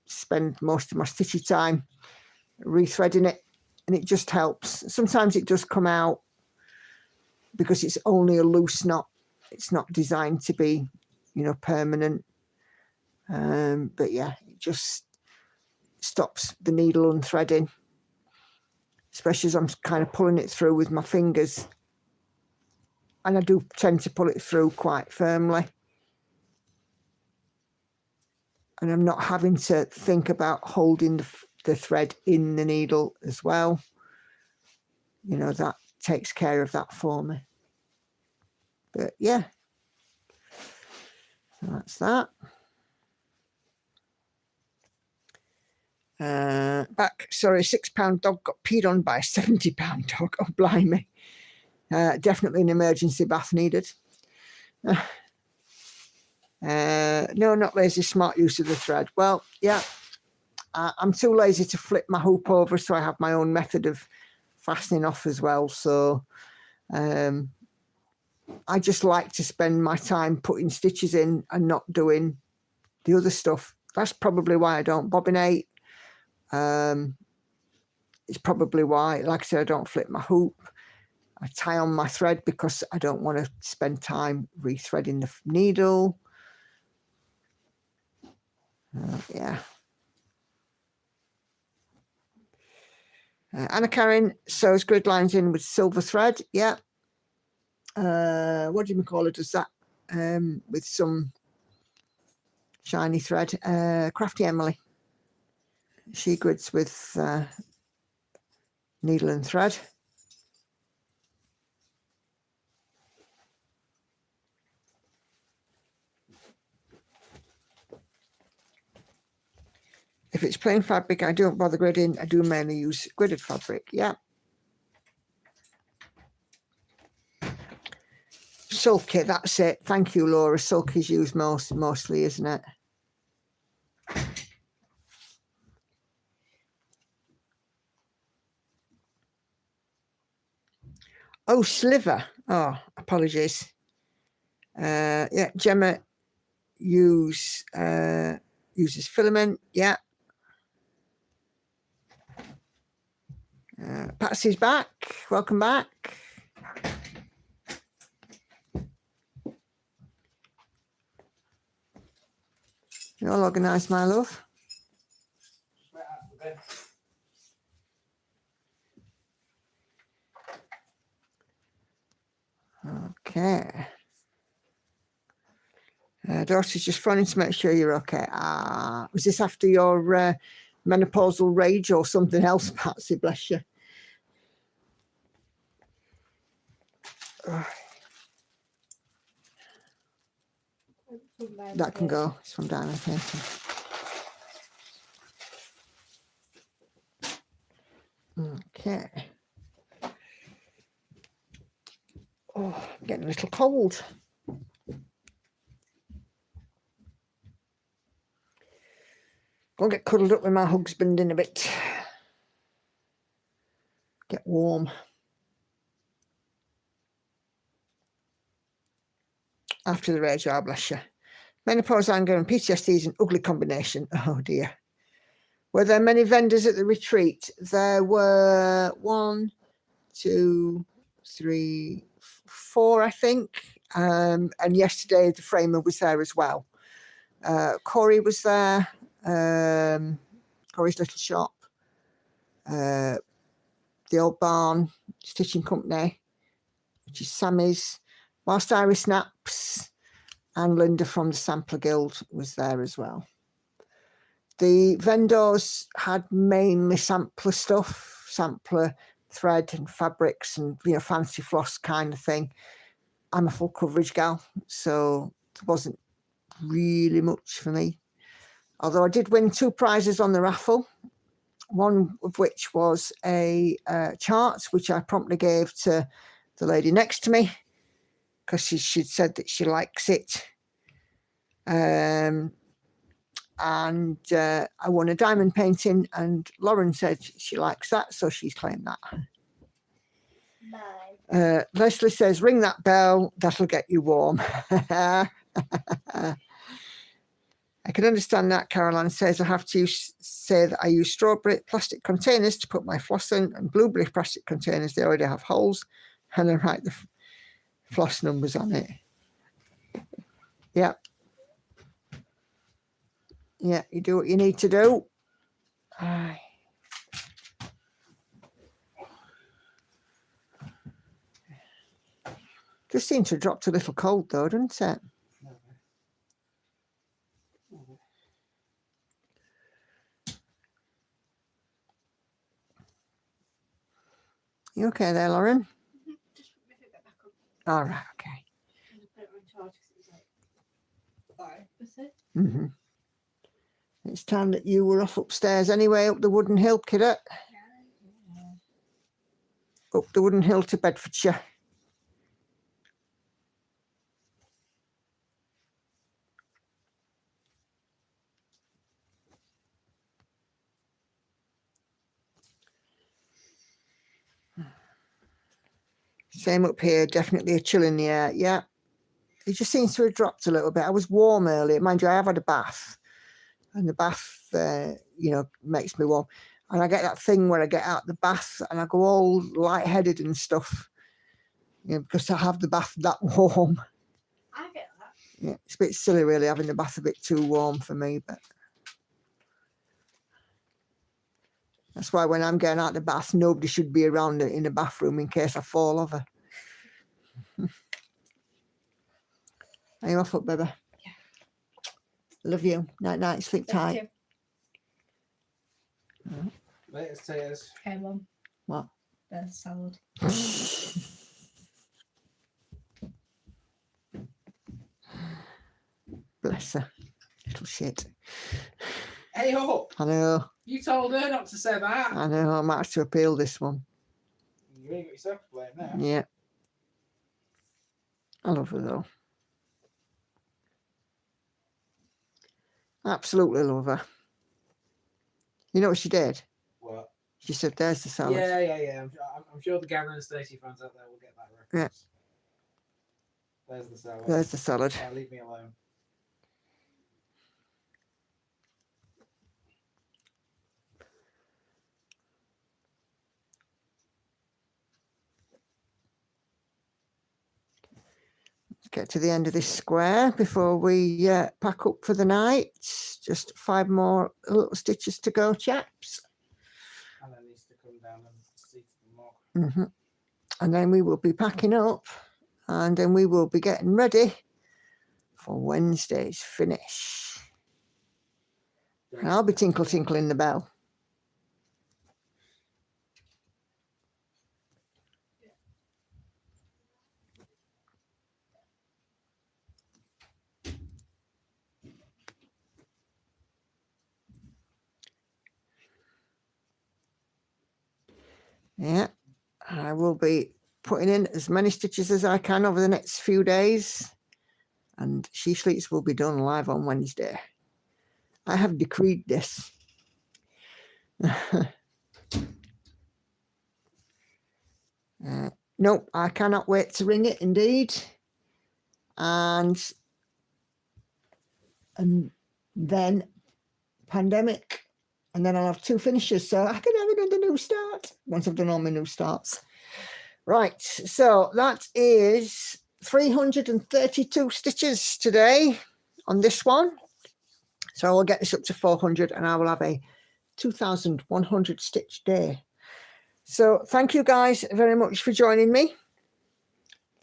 spend most of my stitchy time rethreading it, and it just helps. Sometimes it does come out because it's only a loose knot. It's not designed to be, you know, permanent. But yeah, it just stops the needle unthreading, especially as I'm kind of pulling it through with my fingers. And I do tend to pull it through quite firmly. And I'm not having to think about holding the thread in the needle as well. You know, that takes care of that for me. But yeah, so that's that. Back, sorry, a £6 dog got peed on by a £70 dog. Oh, blimey. Definitely an emergency bath needed. No, not lazy, smart use of the thread. Well, yeah, I'm too lazy to flip my hoop over, so I have my own method of fastening off as well. So I just like to spend my time putting stitches in and not doing the other stuff. That's probably why I don't bobbinate. It's probably why, like I said, I don't flip my hoop. I tie on my thread because I don't want to spend time rethreading the needle. Yeah. Anna Karen sews grid lines in with silver thread. Yeah. What do you call it? Does that with some shiny thread? Crafty Emily. She grids with needle and thread. If it's plain fabric, I don't bother gridding. I do mainly use gridded fabric. Yeah. Sulky, that's it. Thank you, Laura. Sulky is used mostly, isn't it? Oh, sliver. Oh, apologies. Yeah, Gemma uses filament. Yeah. Patsy's back. Welcome back. You're all organised, my love. Okay. Dorothy's just phoning to make sure you're okay. Was this after your menopausal rage or something else, Patsy? Bless you. That can go. It's from Diamond Painting. Okay. Oh, I'm getting a little cold. Go and get cuddled up with my husband in a bit. Get warm. After the rage, oh, bless you. Menopause, anger and PTSD is an ugly combination. Oh dear. Were there many vendors at the retreat? There were 1, 2, 3, 4, I think. And yesterday the framer was there as well. Corey was there. or his little shop, the Old Barn Stitching Company, which is Sammy's, Whilst Iris Snaps, and Linda from the Sampler Guild was there as well. The vendors had mainly sampler stuff, sampler thread and fabrics and, you know, fancy floss kind of thing. I'm a full coverage gal, so there wasn't really much for me. Although I did win 2 prizes on the raffle, one of which was a chart, which I promptly gave to the lady next to me because she'd said that she likes it. And I won a diamond painting, and Lauren said she likes that, so she's claimed that. Mine. Leslie says, ring that bell, that'll get you warm. I can understand that. Caroline says, I have to say that I use strawberry plastic containers to put my floss in, and blueberry plastic containers, they already have holes, and I write the floss numbers on it. Yeah. Yeah, you do what you need to do. Aye. Just seems to have dropped a little cold though, doesn't it? You okay there, Lauren? Just put my feet back up. All right, okay. And put it on charge because it was like 5%. Mm-hmm. It's time that you were off upstairs anyway, up the Wooden Hill, kiddo. Up the Wooden Hill to Bedfordshire. Same up here, definitely a chill in the air. Yeah, it just seems to have dropped a little bit. I was warm earlier. Mind you, I have had a bath, and the bath, you know, makes me warm. And I get that thing where I get out the bath and I go all lightheaded and stuff, you know, because I have the bath that warm. I get that. Yeah, it's a bit silly, really, having the bath a bit too warm for me, but that's why when I'm getting out the bath, nobody should be around in the bathroom in case I fall over. Are you off up, baby? Yeah. Love you. Night, night. Sleep tight. Latest tears. Okay, Mum. What? There's salad. Bless her. Little shit. Hey, up! I know. You told her not to say that. I know. I might have to appeal this one. You ain't got yourself to blame now. Yeah. I love her though. Absolutely love her. You know what she did? What? She said, there's the salad. Yeah. I'm sure the Gavin and Stacey fans out there will get that reference. There's the salad. There's the salad. Yeah, leave me alone. Get to the end of this square before we pack up for the night. Just 5 more little stitches to go, chaps. And then needs to come down and see to the mug. Mm-hmm. And then we will be packing up, and then we will be getting ready for Wednesday's finish. And I'll be tinkling the bell. Yeah, I will be putting in as many stitches as I can over the next few days, and She Sleeps will be done live on Wednesday. I have decreed this. Nope, I cannot wait to ring it, indeed. And then pandemic, and then I'll have 2 finishes, so I can have another new start once I've done all my new starts. Right, so that is 332 stitches today on this one. So I'll get this up to 400, and I will have a 2,100 stitch day. So thank you guys very much for joining me.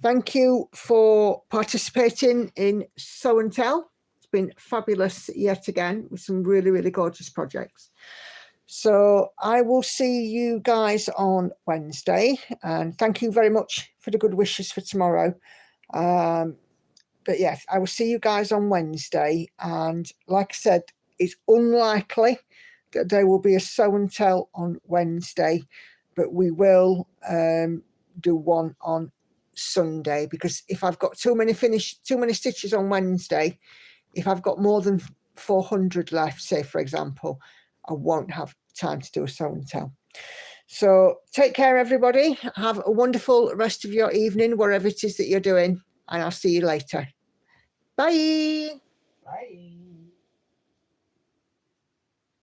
Thank you for participating in Sew and Tell. It's been fabulous yet again with some really, really gorgeous projects. So I will see you guys on Wednesday, and thank you very much for the good wishes for tomorrow. But yes, I will see you guys on Wednesday, and like I said, it's unlikely that there will be a Sew and Tell on Wednesday, but we will do one on Sunday, because if I've got too many stitches on Wednesday, if I've got more than 400 left, say for example, I won't have time to do a Sew and Tell. So take care, everybody. Have a wonderful rest of your evening, wherever it is that you're doing, and I'll see you later. Bye. Bye.